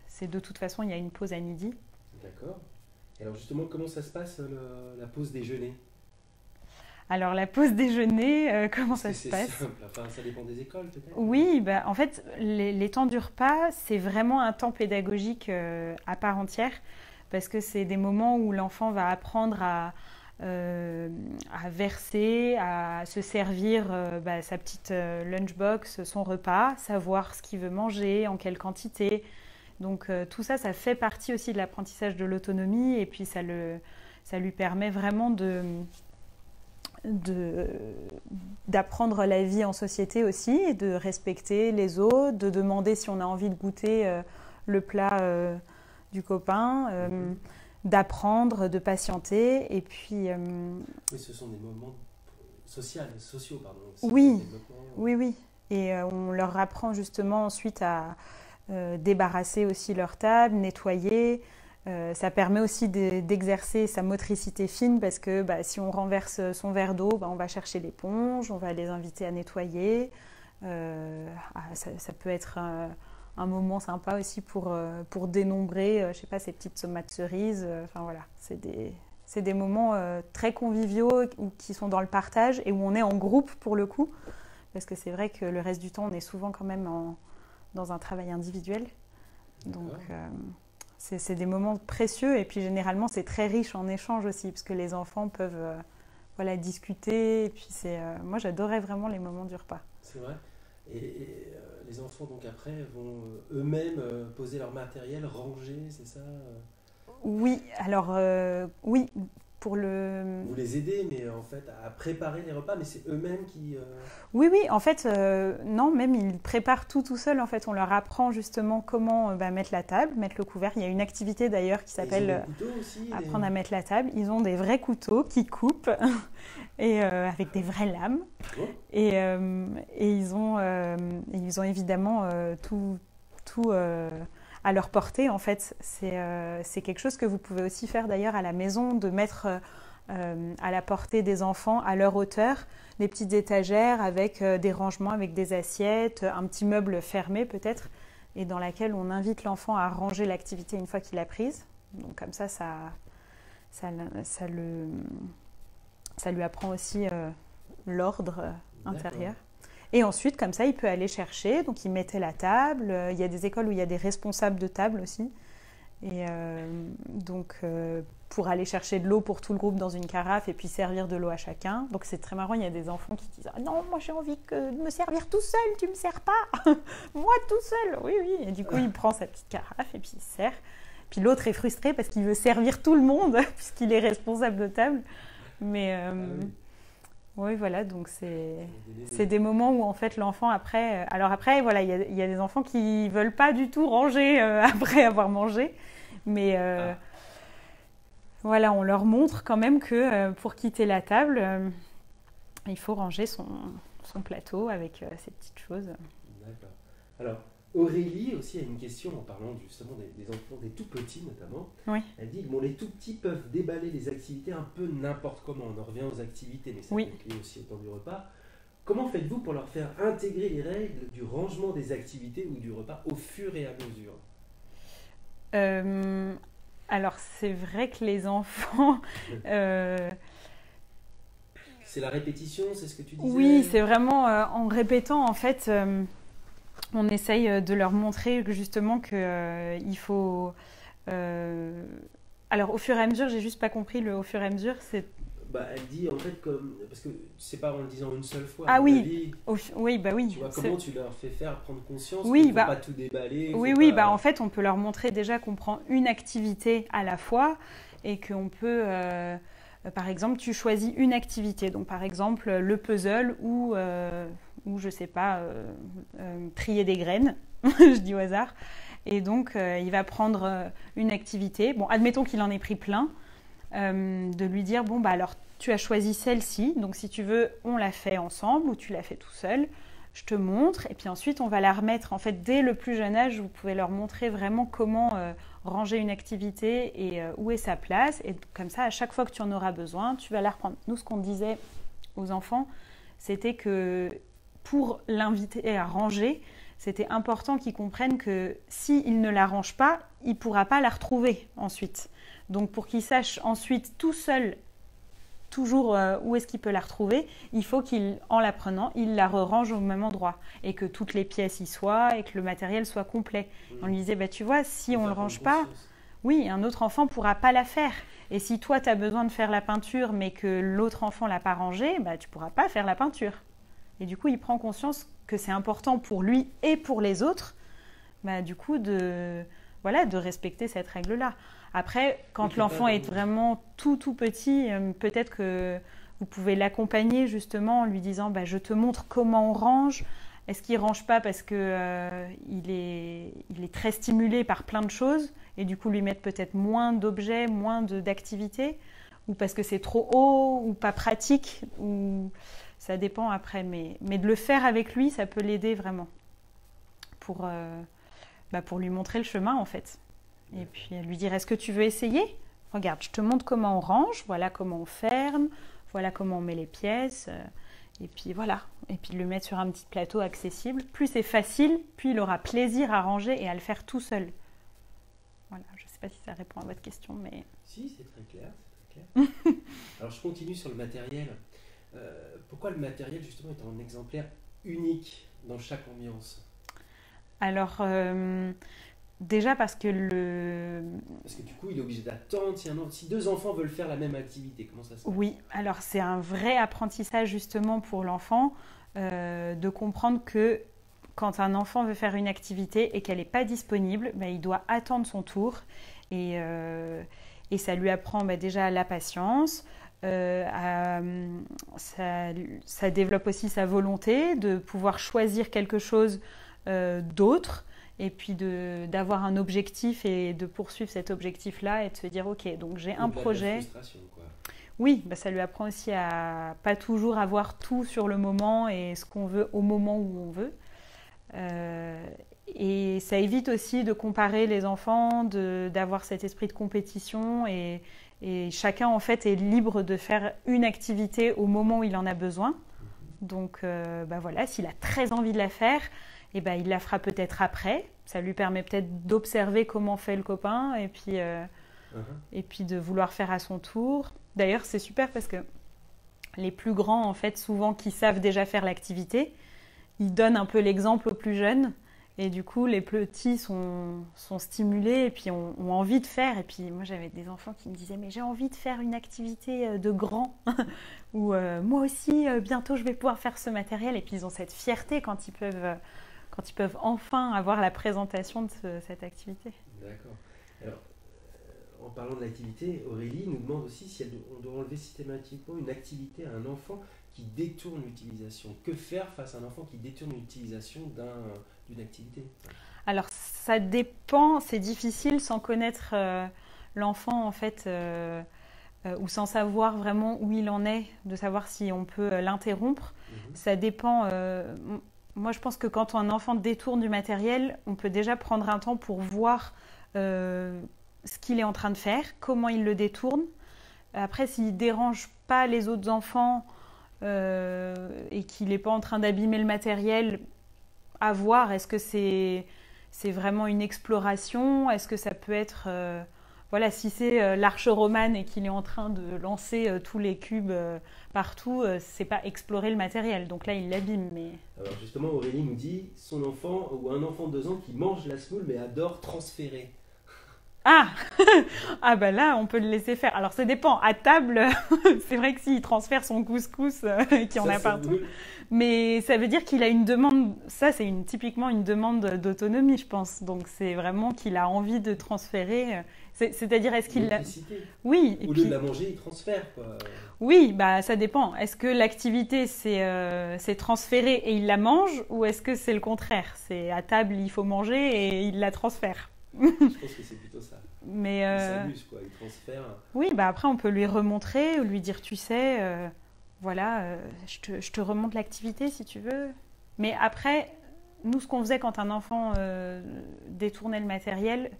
c'est de toute façon, il y a une pause à midi. D'accord. Et alors justement, comment ça se passe la pause déjeuner? Alors, la pause déjeuner, comment Est-ce ça que se c'est passe? simple? Enfin, ça dépend des écoles peut-être. Oui, bah, en fait, les temps du repas, c'est vraiment un temps pédagogique à part entière, parce que c'est des moments où l'enfant va apprendre à verser, à se servir bah, sa petite lunchbox, son repas, savoir ce qu'il veut manger, en quelle quantité. Donc tout ça, ça fait partie aussi de l'apprentissage de l'autonomie, et puis ça lui permet vraiment d'apprendre la vie en société aussi, et de respecter les autres, de demander si on a envie de goûter le plat du copain, d'apprendre, de patienter, et puis Oui, ce sont des moments sociaux, pardon. Aussi pour le oui, développement. oui, oui. Et on leur apprend justement ensuite à débarrasser aussi leur table, nettoyer. Ça permet aussi d'exercer sa motricité fine, parce que bah, si on renverse son verre d'eau, bah, on va chercher l'éponge, on va les inviter à nettoyer. Ça peut être un moment sympa aussi pour dénombrer, je sais pas, ces petites tomates cerises. Enfin voilà, c'est des moments très conviviaux ou qui sont dans le partage et où on est en groupe pour le coup, parce que c'est vrai que le reste du temps, on est souvent quand même dans un travail individuel. Donc c'est des moments précieux, et puis généralement c'est très riche en échanges aussi, parce que les enfants peuvent voilà, discuter, et puis moi j'adorais vraiment les moments du repas. C'est vrai. Et les enfants donc après vont eux-mêmes poser leur matériel, ranger, c'est ça? Oui, alors oui, pour le... Vous les aidez, mais en fait, à préparer les repas, mais c'est eux-mêmes qui... Oui, oui, en fait, non, même ils préparent tout seul. En fait, on leur apprend justement comment mettre la table, mettre le couvert. Il y a une activité d'ailleurs qui s'appelle Ils ont des couteaux aussi, apprendre à mettre la table. Ils ont des vrais couteaux qui coupent et avec des vraies lames. Oh. Et ils ont évidemment tout à leur portée. En fait, c'est quelque chose que vous pouvez aussi faire d'ailleurs à la maison, de mettre à la portée des enfants, à leur hauteur, des petites étagères avec des rangements, avec des assiettes, un petit meuble fermé peut-être, et dans laquelle on invite l'enfant à ranger l'activité une fois qu'il l'a prise. Donc comme ça lui apprend aussi l'ordre intérieur. Et ensuite, comme ça, il peut aller chercher. Donc, il mettait la table. Il y a des écoles où il y a des responsables de table aussi. Et donc, pour aller chercher de l'eau pour tout le groupe dans une carafe et puis servir de l'eau à chacun. Donc, c'est très marrant. Il y a des enfants qui disent « Ah non, moi, j'ai envie de me servir tout seul. Tu ne me sers pas. Moi, tout seul. » Oui, oui. Et du coup, il prend sa petite carafe et puis il se sert. Puis l'autre est frustré parce qu'il veut servir tout le monde puisqu'il est responsable de table. Mais... oui, voilà, donc c'est des moments où en fait l'enfant après... alors après, voilà, il y a des enfants qui ne veulent pas du tout ranger après avoir mangé. Mais voilà, on leur montre quand même que pour quitter la table, il faut ranger son plateau avec ces petites choses. D'accord. Alors, Aurélie aussi a une question en parlant justement des enfants, des tout petits notamment. Oui. Elle dit bon, les tout petits peuvent déballer les activités un peu n'importe comment. On en revient aux activités, mais ça peut être lié aussi au temps du repas. Comment faites-vous pour leur faire intégrer les règles du rangement des activités ou du repas au fur et à mesure? Alors c'est vrai que les enfants... C'est la répétition, c'est ce que tu disais? Oui, c'est vraiment en répétant en fait... on essaye de leur montrer justement qu'il faut... Alors, au fur et à mesure, j'ai juste pas compris le au fur et à mesure, c'est... elle dit en fait comme... Parce que c'est pas en le disant une seule fois. Ah oui, oui, bah oui. Tu vois, comment tu leur fais faire prendre conscience oui, qu'il ne faut pas tout déballer? Oui, bah en fait, on peut leur montrer déjà qu'on prend une activité à la fois et qu'on peut... par exemple, tu choisis une activité. Donc, par exemple, le puzzle ou je sais pas, trier des graines, je dis au hasard. Et donc, il va prendre une activité. Bon, admettons qu'il en ait pris plein. De lui dire, bon, bah alors, tu as choisi celle-ci. Donc, si tu veux, on la fait ensemble ou tu la fais tout seul. Je te montre. Et puis ensuite, on va la remettre. En fait, dès le plus jeune âge, vous pouvez leur montrer vraiment comment ranger une activité et où est sa place. Et comme ça, à chaque fois que tu en auras besoin, tu vas la reprendre. Nous, ce qu'on disait aux enfants, c'était que pour l'inviter à ranger, c'était important qu'ils comprennent que s'il ne la range pas, il ne pourra pas la retrouver ensuite. Donc pour qu'il sache ensuite tout seul, toujours où est-ce qu'il peut la retrouver, il faut qu'en la prenant, il la re-range au même endroit et que toutes les pièces y soient et que le matériel soit complet. On lui disait, bah, tu vois, si on ne le range pas, oui, un autre enfant ne pourra pas la faire. Et si toi, tu as besoin de faire la peinture mais que l'autre enfant ne l'a pas rangée, bah, tu ne pourras pas faire la peinture. Et du coup, il prend conscience que c'est important pour lui et pour les autres, bah, du coup, de respecter cette règle-là. Après, quand l'enfant est vraiment tout petit, peut-être que vous pouvez l'accompagner justement en lui disant bah, « je te montre comment on range ». Est-ce qu'il ne range pas parce qu'il est très stimulé par plein de choses et du coup lui mettre peut-être moins d'objets, moins d'activités, ou parce que c'est trop haut ou pas pratique, ou... Ça dépend après, mais de le faire avec lui, ça peut l'aider vraiment pour lui montrer le chemin en fait. Et puis lui dire, est-ce que tu veux essayer? Regarde, je te montre comment on range, voilà comment on ferme, voilà comment on met les pièces. Et puis voilà, et puis le mettre sur un petit plateau accessible. Plus c'est facile, plus il aura plaisir à ranger et à le faire tout seul. Voilà, je ne sais pas si ça répond à votre question, mais... Si, c'est très clair, c'est très clair. Alors je continue sur le matériel. Pourquoi le matériel justement est un exemplaire unique dans chaque ambiance? Alors, déjà parce que Parce que du coup, il est obligé d'attendre. Si deux enfants veulent faire la même activité, comment ça se passe? Oui, alors c'est un vrai apprentissage justement pour l'enfant de comprendre que quand un enfant veut faire une activité et qu'elle n'est pas disponible, il doit attendre son tour. Et ça lui apprend déjà la patience, ça développe aussi sa volonté de pouvoir choisir quelque chose d'autre et puis d'avoir un objectif et de poursuivre cet objectif-là et de se dire ok, donc j'ai un projet. Quoi. Oui, ça lui apprend aussi à pas toujours avoir tout sur le moment et ce qu'on veut au moment où on veut. Et ça évite aussi de comparer les enfants, d'avoir cet esprit de compétition et chacun en fait est libre de faire une activité au moment où il en a besoin. Donc voilà, s'il a très envie de la faire, il la fera peut-être après. Ça lui permet peut-être d'observer comment fait le copain et puis de vouloir faire à son tour. D'ailleurs, c'est super parce que les plus grands, en fait, souvent qui savent déjà faire l'activité, ils donnent un peu l'exemple aux plus jeunes. Et du coup, les petits sont stimulés et puis ont envie de faire. Et puis moi, j'avais des enfants qui me disaient « mais j'ai envie de faire une activité de grand » ou « moi aussi, bientôt, je vais pouvoir faire ce matériel ». Et puis ils ont cette fierté quand ils peuvent enfin avoir la présentation de cette activité. D'accord. Alors, en parlant de l'activité, Aurélie nous demande aussi si on doit enlever systématiquement une activité à un enfant qui détourne l'utilisation. Que faire face à un enfant qui détourne l'utilisation d'une activité? Alors, ça dépend, c'est difficile sans connaître l'enfant en fait, ou sans savoir vraiment où il en est, de savoir si on peut l'interrompre. Ça dépend. Moi, je pense que quand un enfant détourne du matériel, on peut déjà prendre un temps pour voir ce qu'il est en train de faire, comment il le détourne. Après, s'il ne dérange pas les autres enfants et qu'il n'est pas en train d'abîmer le matériel, à voir, est-ce que c'est vraiment une exploration? Est-ce que ça peut être... voilà, si c'est l'arche romane et qu'il est en train de lancer tous les cubes partout, c'est pas explorer le matériel. Donc là, il l'abîme. Mais... Alors justement, Aurélie nous dit son enfant ou un enfant de 2 ans qui mange la semoule mais adore transférer. Ah ah bah là, on peut le laisser faire. Alors ça dépend. À table, c'est vrai que s'il transfère son couscous qui en a partout, mais ça veut dire qu'il a une demande. Ça, c'est typiquement une demande d'autonomie, je pense. Donc c'est vraiment qu'il a envie de transférer. C'est-à-dire, est-ce qu'il l'a... Oui. Au lieu de la manger, il transfère, quoi. Oui, bah ça dépend. Est-ce que l'activité c'est transférer et il la mange, ou est-ce que c'est le contraire? C'est à table, il faut manger et il la transfère. Je pense que c'est plutôt ça. Mais il s'amuse, quoi, il transfère. Oui, bah après on peut lui remontrer, ou lui dire tu sais, voilà, je te remonte l'activité si tu veux. Mais après, nous ce qu'on faisait quand un enfant détournait le matériel,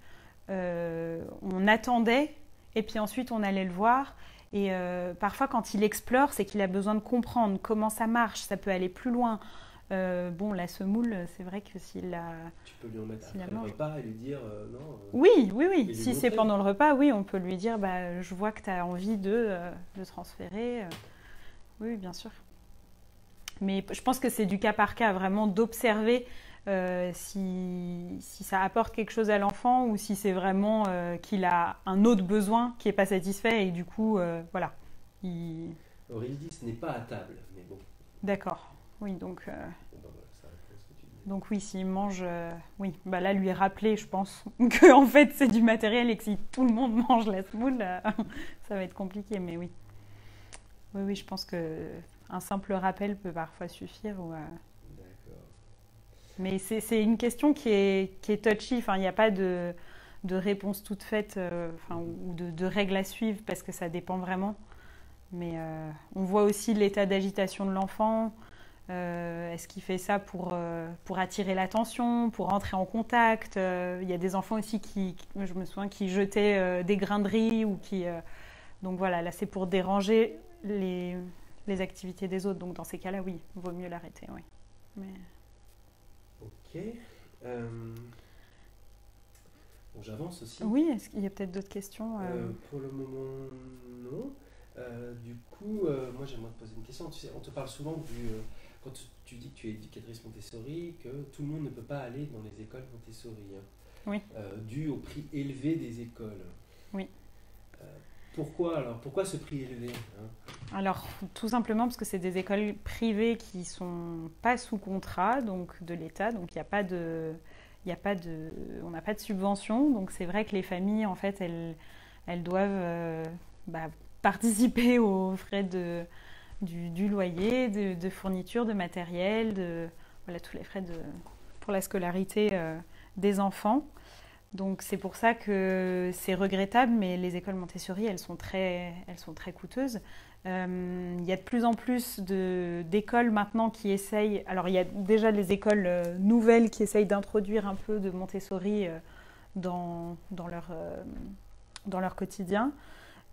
on attendait et puis ensuite on allait le voir. Et parfois quand il explore, c'est qu'il a besoin de comprendre comment ça marche, ça peut aller plus loin. Bon, la semoule, c'est vrai que s'il la... Tu peux lui en mettre après le repas et lui dire non. Oui. Si c'est pendant le repas, oui, on peut lui dire je vois que tu as envie de transférer. Oui, bien sûr. Mais je pense que c'est du cas par cas, vraiment d'observer si ça apporte quelque chose à l'enfant ou si c'est vraiment qu'il a un autre besoin qui n'est pas satisfait et du coup, voilà. Aurélie dit que ce n'est pas à table, mais bon. D'accord. Oui, donc oui, s'il mange, oui, bah là lui rappeler, je pense, que en fait c'est du matériel et que si tout le monde mange la semoule, ça va être compliqué, mais oui. Oui, je pense que un simple rappel peut parfois suffire. D'accord. Mais c'est une question qui est touchy. Enfin, il n'y a pas de réponse toute faite, ou de règles à suivre parce que ça dépend vraiment. Mais on voit aussi l'état d'agitation de l'enfant. Est-ce qu'il fait ça pour attirer l'attention, pour entrer en contact? Il y a des enfants aussi je me souviens, qui jetaient des grains de riz ou qui... donc voilà, là c'est pour déranger les activités des autres. Donc dans ces cas-là, oui, il vaut mieux l'arrêter. Oui. Mais... Ok. Bon, j'avance aussi. Oui, est-ce qu'il y a peut-être d'autres questions? Pour le moment, non. Du coup, moi j'aimerais te poser une question. Tu sais, on te parle souvent quand tu dis que tu es éducatrice Montessori, que tout le monde ne peut pas aller dans les écoles Montessori. Oui. Dû au prix élevé des écoles. Oui. Pourquoi ce prix élevé Alors, tout simplement parce que c'est des écoles privées qui ne sont pas sous contrat donc de l'État, donc il n'y a pas de... on n'a pas de subvention, donc c'est vrai que les familles, en fait, elles doivent participer aux frais du loyer, de fourniture, de matériel, voilà, tous les frais pour la scolarité des enfants. Donc c'est pour ça que c'est regrettable, mais les écoles Montessori, elles sont très coûteuses. Il y a de plus en plus d'écoles maintenant qui essayent... Alors il y a déjà les écoles nouvelles qui essayent d'introduire un peu de Montessori dans leur quotidien.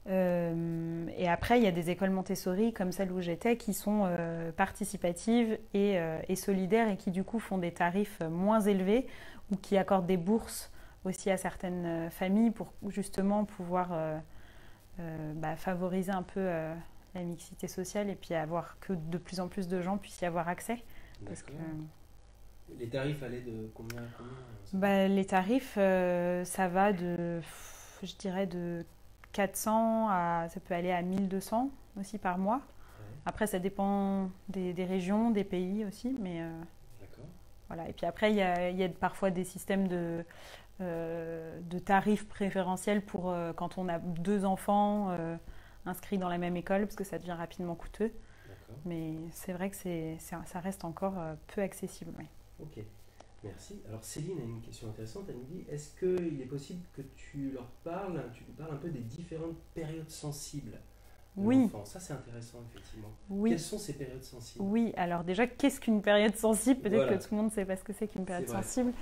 Et après, il y a des écoles Montessori comme celle où j'étais qui sont participatives et solidaires et qui du coup font des tarifs moins élevés ou qui accordent des bourses aussi à certaines familles pour justement pouvoir favoriser un peu la mixité sociale et puis avoir que de plus en plus de gens puissent y avoir accès. Parce que, les tarifs allaient de combien à combien? Les tarifs, ça va je dirais de 400 ça peut aller à 1200 aussi par mois. Ouais. Après, ça dépend des régions, des pays aussi, mais voilà. Et puis après, il y a parfois des systèmes de tarifs préférentiels pour quand on a 2 enfants inscrits dans la même école, parce que ça devient rapidement coûteux. Mais c'est vrai que ça reste encore peu accessible. Ouais. Ok, merci. Alors Céline a une question intéressante, elle nous dit, est-ce qu'il est possible que tu nous parles un peu des différentes périodes sensibles de l'enfant? Ça c'est intéressant effectivement. Oui. Quelles sont ces périodes sensibles? Oui, alors déjà, qu'est-ce qu'une période sensible? Peut-être que tout le monde ne sait pas ce que c'est qu'une période sensible.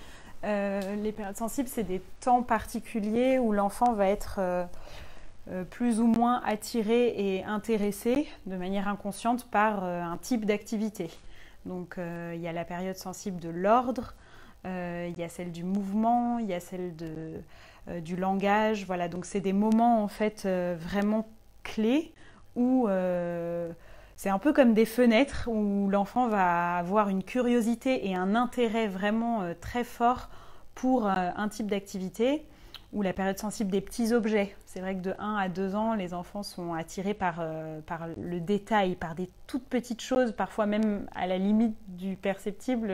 Les périodes sensibles, c'est des temps particuliers où l'enfant va être plus ou moins attiré et intéressé de manière inconsciente par un type d'activité. Donc il y a la période sensible de l'ordre, il y a celle du mouvement, il y a celle du langage. Voilà, donc c'est des moments en fait vraiment clés où c'est un peu comme des fenêtres où l'enfant va avoir une curiosité et un intérêt vraiment très fort pour un type d'activité. Ou la période sensible des petits objets. C'est vrai que de 1 à 2 ans, les enfants sont attirés par le détail, par des toutes petites choses, parfois même à la limite du perceptible.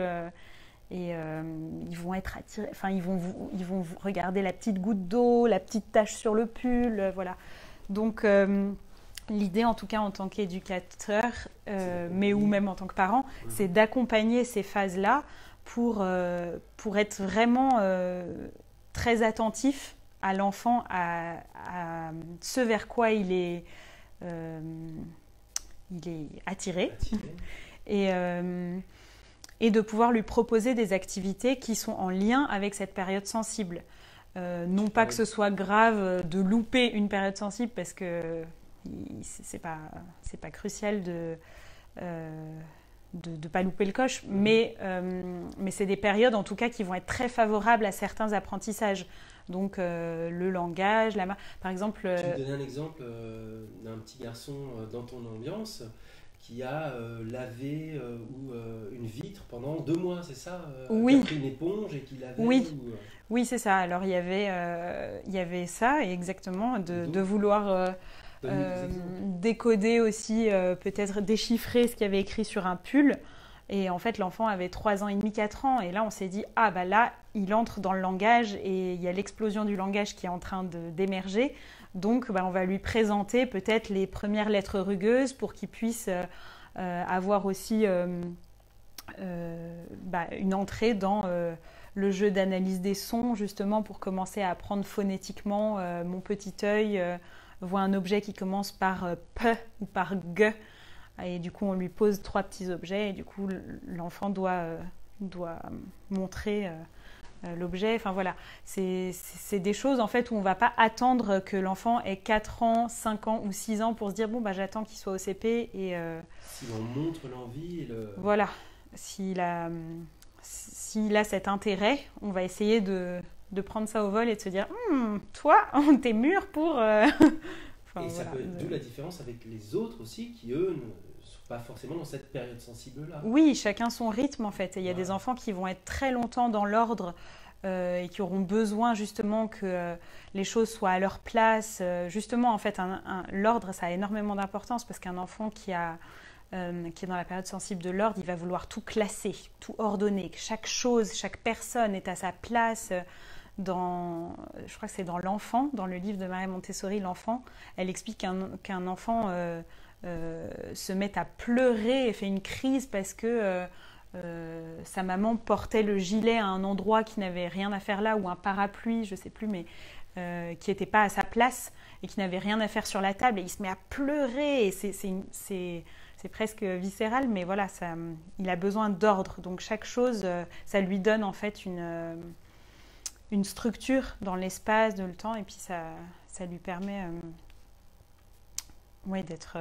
Et ils vont être attirés, enfin ils vont regarder la petite goutte d'eau, la petite tache sur le pull, voilà. Donc l'idée, en tout cas en tant qu'éducateur, ou même en tant que parent, c'est d'accompagner ces phases-là pour être vraiment très attentif à l'enfant, à ce vers quoi il est attiré. Et de pouvoir lui proposer des activités qui sont en lien avec cette période sensible. Non pas que ce soit grave de louper une période sensible parce que c'est pas crucial de pas louper le coche, mais c'est des périodes en tout cas qui vont être très favorables à certains apprentissages. Donc le langage, par exemple... Tu me donnais un exemple d'un petit garçon dans ton ambiance qui a lavé une vitre pendant 2 mois, c'est ça? Oui. Qui a pris une éponge et qui lavait? Oui, oui c'est ça. Alors il y avait ça, exactement, de vouloir... décoder aussi, peut-être déchiffrer ce qu'il y avait écrit sur un pull. Et en fait, l'enfant avait 3 ans et demi, 4 ans. Et là, on s'est dit, là, il entre dans le langage et il y a l'explosion du langage qui est en train d'émerger. Donc, on va lui présenter peut-être les premières lettres rugueuses pour qu'il puisse avoir aussi une entrée dans le jeu d'analyse des sons, justement, pour commencer à apprendre phonétiquement mon petit œil voit un objet qui commence par P ou par G, et du coup on lui pose 3 petits objets et du coup l'enfant doit montrer l'objet. Enfin voilà, c'est des choses en fait où on ne va pas attendre que l'enfant ait 4 ans, 5 ans ou 6 ans pour se dire j'attends qu'il soit au CP. Et si on montre l'envie voilà, s'il a cet intérêt, on va essayer de prendre ça au vol et de se dire toi, t'es mûr pour... et ça peut être d'où la différence avec les autres aussi qui, eux, ne sont pas forcément dans cette période sensible-là. Oui, chacun son rythme en fait. Et il y a des enfants qui vont être très longtemps dans l'ordre et qui auront besoin justement que les choses soient à leur place. Justement, en fait, l'ordre, ça a énormément d'importance parce qu'un enfant qui est dans la période sensible de l'ordre, il va vouloir tout classer, tout ordonner, que chaque chose, chaque personne est à sa place. je crois que c'est dans l'enfant, dans le livre de Maria Montessori, l'enfant, elle explique qu'un enfant se met à pleurer et fait une crise parce que sa maman portait le gilet à un endroit qui n'avait rien à faire là, ou un parapluie, je ne sais plus, mais qui n'était pas à sa place et qui n'avait rien à faire sur la table, et il se met à pleurer, et c'est presque viscéral, mais voilà, il a besoin d'ordre, donc chaque chose, ça lui donne en fait une structure dans l'espace, dans le temps, et puis ça lui permet d'être...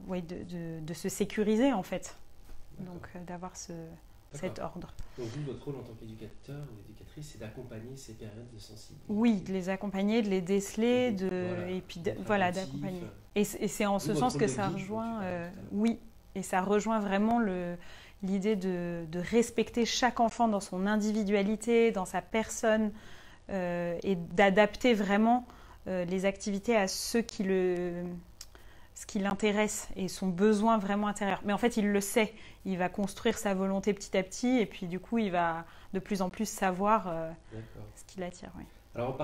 de se sécuriser en fait, donc d'avoir cet ordre. Donc vous, votre rôle en tant qu'éducateur ou éducatrice, c'est d'accompagner ces périodes de sensibilité. Oui, de les accompagner, de les déceler, et puis d'accompagner. Et c'est en ce sens que ça rejoint, oui, et ça rejoint vraiment l'idée de respecter chaque enfant dans son individualité, dans sa personne, et d'adapter vraiment les activités à ce qui l'intéresse et son besoin vraiment intérieur. Mais en fait, il le sait. Il va construire sa volonté petit à petit, et puis du coup, il va de plus en plus savoir ce qui l'attire. Oui. Alors,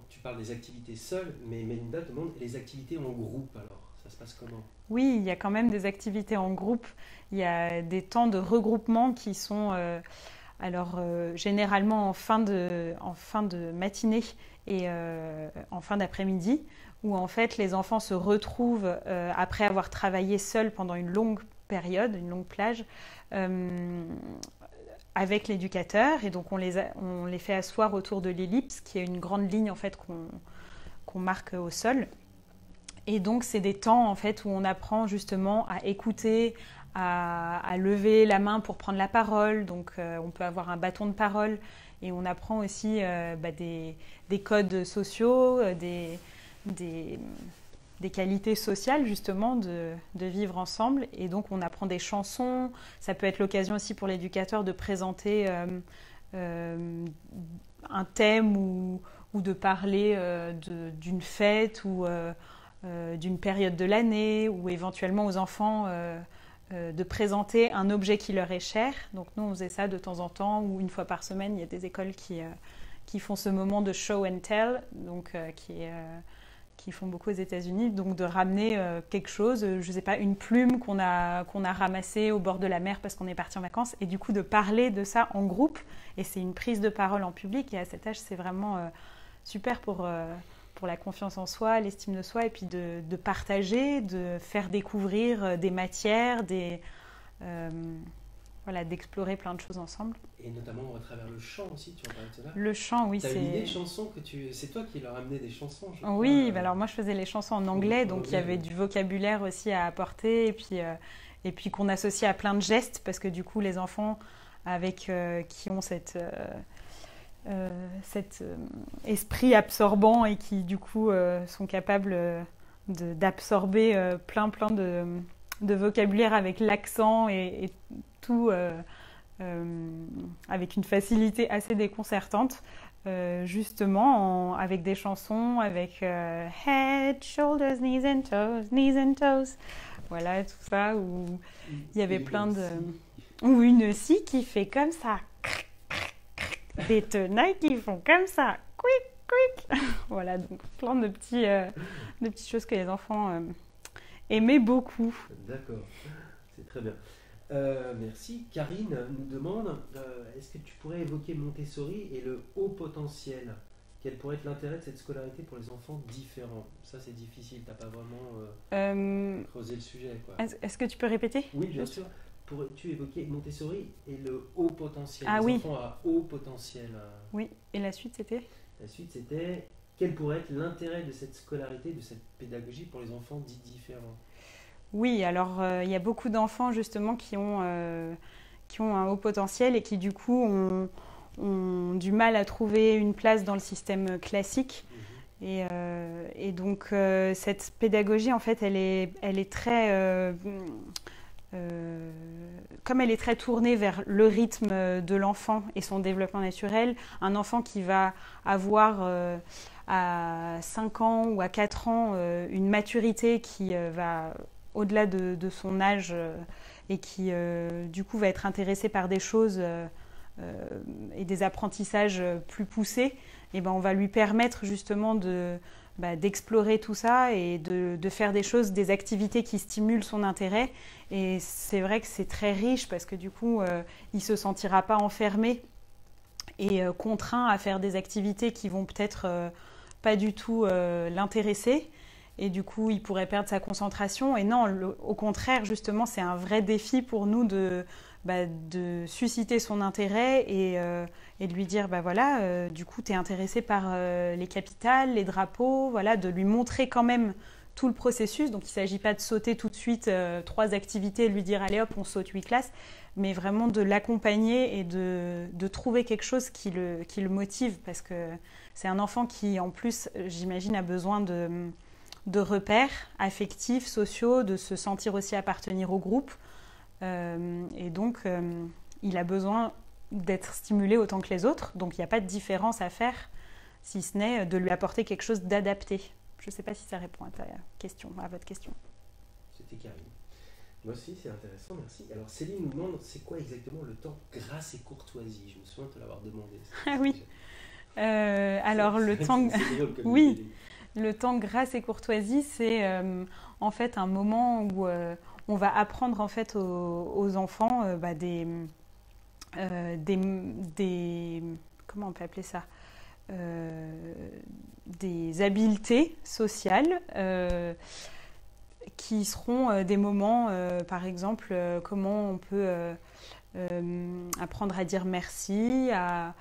tu parles des activités seules, mais Melinda te demande les activités en groupe. Alors, ça se passe comment? Oui, il y a quand même des activités en groupe. Il y a des temps de regroupement qui sont généralement en fin de matinée et en fin d'après-midi, où en fait les enfants se retrouvent après avoir travaillé seuls pendant une longue période, une longue plage, avec l'éducateur, et donc on les fait asseoir autour de l'ellipse, qui est une grande ligne en fait qu'on marque au sol. Et donc c'est des temps en fait où on apprend justement à écouter, à lever la main pour prendre la parole, donc on peut avoir un bâton de parole, et on apprend aussi des codes sociaux, des qualités sociales justement de vivre ensemble, et donc on apprend des chansons. Ça peut être l'occasion aussi pour l'éducateur de présenter un thème ou de parler d'une fête ou d'une période de l'année, ou éventuellement aux enfants de présenter un objet qui leur est cher. Donc nous on faisait ça de temps en temps, ou une fois par semaine. Il y a des écoles qui font ce moment de show and tell, donc qui font beaucoup aux États-Unis, donc de ramener quelque chose, je ne sais pas, une plume qu'on a ramassée au bord de la mer parce qu'on est parti en vacances, et du coup de parler de ça en groupe, et c'est une prise de parole en public, et à cet âge c'est vraiment super pour la confiance en soi, l'estime de soi, et puis de partager, de faire découvrir des matières, d'explorer plein de choses ensemble. Et notamment à travers le chant aussi, tu en parlais tout à l'heure. Le chant, oui. T'as une idée de chansons c'est toi qui leur amenais des chansons, je crois. Oui, alors moi je faisais les chansons en anglais, donc il y avait du vocabulaire aussi à apporter, et puis qu'on associait à plein de gestes, parce que du coup les enfants qui ont cet esprit absorbant, et qui du coup sont capables d'absorber plein de vocabulaire avec l'accent et tout, avec une facilité assez déconcertante, justement avec des chansons, avec head, shoulders, knees and toes, voilà, tout ça, où il y avait plein de... Ou une scie qui fait comme ça, des tenailles qui font comme ça, quick, quick. Voilà, donc plein de petites choses que les enfants aimaient beaucoup. D'accord, c'est très bien. Merci. Karine nous demande, est-ce que tu pourrais évoquer Montessori et le haut potentiel? Quel pourrait être l'intérêt de cette scolarité pour les enfants différents? Ça c'est difficile, tu n'as pas vraiment creusé le sujet, quoi. Est-ce que tu peux répéter? Oui, bien sûr. Pourrais-tu évoquer Montessori et le haut potentiel? Ah oui. Enfants à haut potentiel. Oui, et la suite c'était? La suite c'était, quel pourrait être l'intérêt de cette scolarité, de cette pédagogie pour les enfants dits différents? Oui, alors il y a beaucoup d'enfants justement qui ont un haut potentiel, et qui du coup ont du mal à trouver une place dans le système classique. Et donc cette pédagogie, en fait, elle est très... comme elle est très tournée vers le rythme de l'enfant et son développement naturel, un enfant qui va avoir à 5 ans ou à 4 ans une maturité qui va au-delà de son âge, et qui du coup va être intéressé par des choses et des apprentissages plus poussés, et ben on va lui permettre justement d'explorer tout ça et de faire des choses, des activités qui stimulent son intérêt. Et c'est vrai que c'est très riche parce que du coup, il ne se sentira pas enfermé et contraint à faire des activités qui vont peut-être pas du tout l'intéresser. Et du coup, il pourrait perdre sa concentration. Et non, au contraire, justement, c'est un vrai défi pour nous de susciter son intérêt et de lui dire, voilà, du coup, tu es intéressé par les capitales, les drapeaux, voilà, de lui montrer quand même tout le processus. Donc, il ne s'agit pas de sauter tout de suite 3 activités et de lui dire, allez hop, on saute 8 classes, mais vraiment de l'accompagner et de trouver quelque chose qui le motive, parce que c'est un enfant qui, en plus, j'imagine, a besoin de repères affectifs, sociaux, de se sentir aussi appartenir au groupe. Et donc, il a besoin d'être stimulé autant que les autres. Donc, il n'y a pas de différence à faire, si ce n'est de lui apporter quelque chose d'adapté. Je ne sais pas si ça répond à votre question. C'était Karine. Moi aussi, c'est intéressant, merci. Alors, Céline nous demande, c'est quoi exactement le temps grâce et courtoisie? Je me souviens de te l'avoir demandé. Ah oui. Alors, le temps... Oui, le temps grâce et courtoisie, c'est en fait un moment où... on va apprendre en fait aux enfants comment on peut appeler ça, des habiletés sociales qui seront des moments, par exemple, comment on peut apprendre à dire merci, à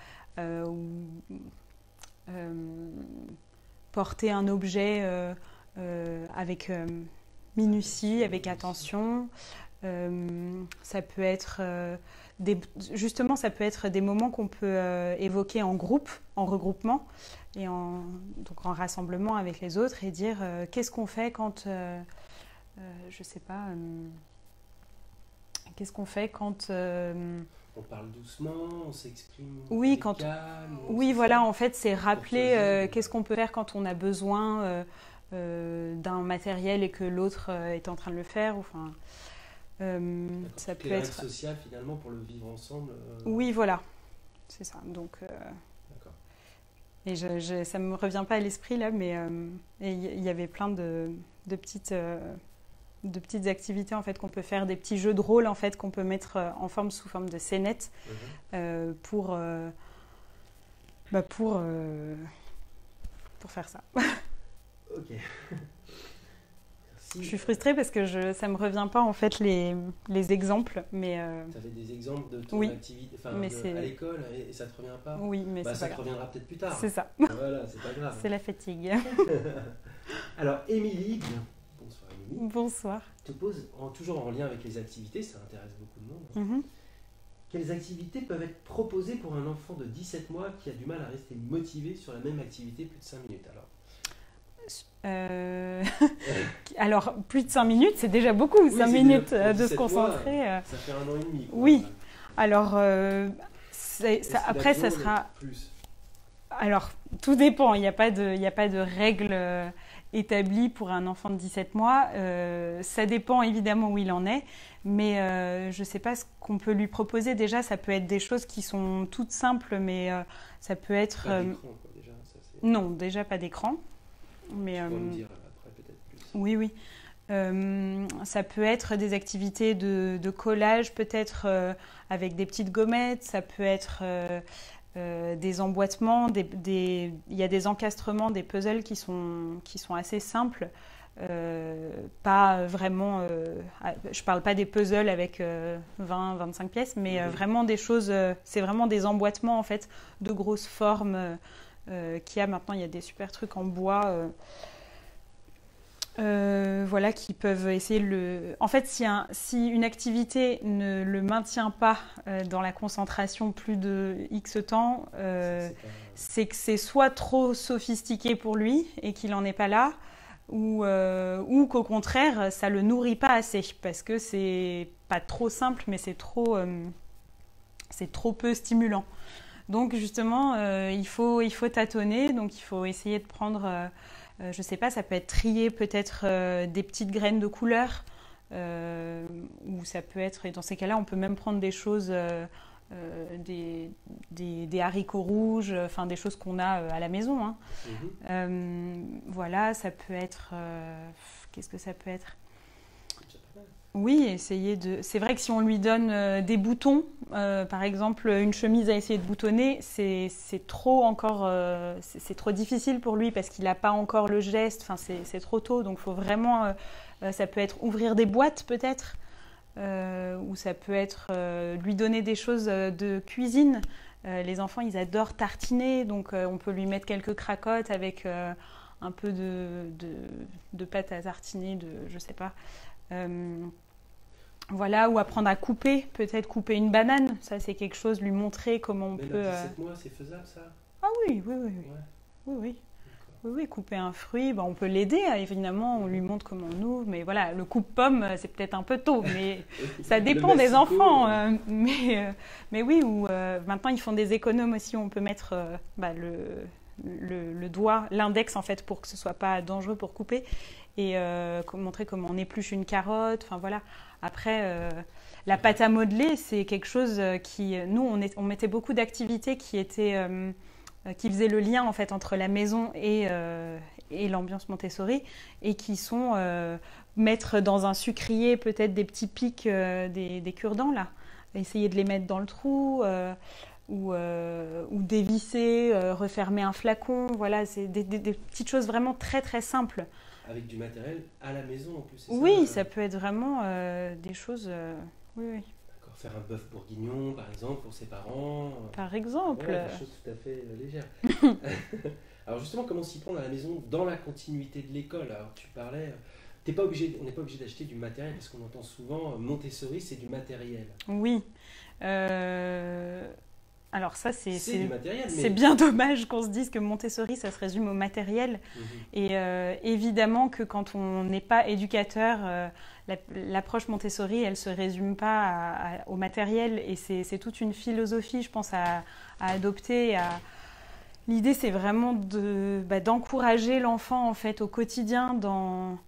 porter un objet avec minutie, avec attention. Ça peut être justement, ça peut être des moments qu'on peut évoquer en groupe, en regroupement et donc en rassemblement avec les autres, et dire qu'est-ce qu'on fait quand je sais pas, qu'est-ce qu'on fait quand on parle doucement, on s'exprime. Oui, calme, oui, voilà, en fait, c'est rappeler qu'est-ce qu'on peut faire quand on a besoin d'un matériel et que l'autre est en train de le faire. Enfin, ça peut être social finalement pour le vivre ensemble. Oui, voilà, c'est ça. Donc, d'accord. Et ça me revient pas à l'esprit là, mais il y avait plein de petites activités en fait qu'on peut faire, des petits jeux de rôle en fait qu'on peut mettre sous forme de scénettes pour faire ça. Ok. Je suis frustrée parce que ça me revient pas en fait les exemples, mais. Tu avais des exemples de ton activité, à l'école et ça te revient pas? Oui, mais ça te reviendra peut-être plus tard. C'est ça. Voilà, c'est pas grave. C'est la fatigue. Alors, Émilie, bonsoir Émilie. Bonsoir. Te pose, toujours en lien avec les activités, ça intéresse beaucoup de monde. Quelles activités peuvent être proposées pour un enfant de 17 mois qui a du mal à rester motivé sur la même activité plus de 5 minutes? Alors, plus de 5 minutes, c'est déjà beaucoup, 5 minutes de se concentrer. Mois, ça fait 1 an et demi. Quoi. Oui, alors, après, ça sera... Plus. Alors, tout dépend, il n'y a pas de règle établie pour un enfant de 17 mois. Ça dépend évidemment où il en est, mais je ne sais pas ce qu'on peut lui proposer. Déjà, ça peut être des choses qui sont toutes simples, mais ça peut être... Pas d'écran, quoi, déjà, ça, non, déjà pas d'écran. Mais, tu pourras me dire après peut-être plus. Oui. Ça peut être des activités de collage, peut-être avec des petites gommettes. Ça peut être des emboîtements. Il y a des encastrements, des puzzles qui sont assez simples. Pas vraiment... je parle pas des puzzles avec 20-25 pièces, mais vraiment des choses... c'est vraiment des emboîtements, en fait, de grosses formes... qu'il y a maintenant, il y a des super trucs en bois voilà, qui peuvent essayer En fait, si une activité ne le maintient pas dans la concentration plus de X temps, c'est que c'est soit trop sophistiqué pour lui et qu'il n'en est pas là, ou qu'au contraire, ça ne le nourrit pas assez, parce que c'est pas trop simple, mais c'est trop peu stimulant. Donc justement, il faut tâtonner, donc il faut essayer de prendre, je ne sais pas, ça peut être trier peut-être des petites graines de couleur, ou ça peut être, et dans ces cas-là, on peut même prendre des choses des haricots rouges, enfin des choses qu'on a à la maison. Hein. Voilà, ça peut être... qu'est-ce que ça peut être? Oui, essayer de... C'est vrai que si on lui donne des boutons, par exemple une chemise à essayer de boutonner, c'est trop encore... c'est trop difficile pour lui parce qu'il n'a pas encore le geste, enfin c'est trop tôt, donc il faut vraiment... ça peut être ouvrir des boîtes peut-être, ou ça peut être lui donner des choses de cuisine. Les enfants, ils adorent tartiner, donc on peut lui mettre quelques cracottes avec un peu de pâte à tartiner, je sais pas. Voilà, ou apprendre à couper, peut-être couper une banane, ça c'est quelque chose, lui montrer comment on peut... 17 mois, c'est faisable ça? Ah oui, oui, oui, oui. Ouais. Oui, oui. Oui, oui, couper un fruit, on peut l'aider, évidemment, on lui montre comment on ouvre, mais voilà, le coupe-pomme, c'est peut-être un peu tôt, mais ça dépend des enfants. Mais oui, ou maintenant ils font des économes aussi, on peut mettre le doigt, l'index en fait, pour que ce soit pas dangereux pour couper, et montrer comment on épluche une carotte, enfin voilà. Après, la pâte à modeler, c'est quelque chose qui, nous, on mettait beaucoup d'activités qui étaient... qui faisaient le lien en fait entre la maison et l'ambiance Montessori, et qui sont mettre dans un sucrier peut-être des petits pics, des cure-dents là, essayer de les mettre dans le trou, ou dévisser, refermer un flacon, voilà, c'est des petites choses vraiment très très simples. Avec du matériel à la maison en plus, c'est Oui, ça? ça peut être vraiment des choses... oui, oui. D'accord, faire un bœuf bourguignon par exemple pour ses parents. Par exemple. Ouais, des choses tout à fait légères. Alors justement, comment s'y prendre à la maison dans la continuité de l'école? Alors tu parlais, on n'est pas obligé d'acheter du matériel parce qu'on entend souvent Montessori, c'est du matériel. Oui. Alors ça, C'est du matériel, mais... c'est bien dommage qu'on se dise que Montessori, ça se résume au matériel. Et évidemment que quand on n'est pas éducateur, l'approche Montessori, elle ne se résume pas au matériel. Et c'est toute une philosophie, je pense, à adopter. L'idée, c'est vraiment d'encourager l'enfant en fait, au quotidien dans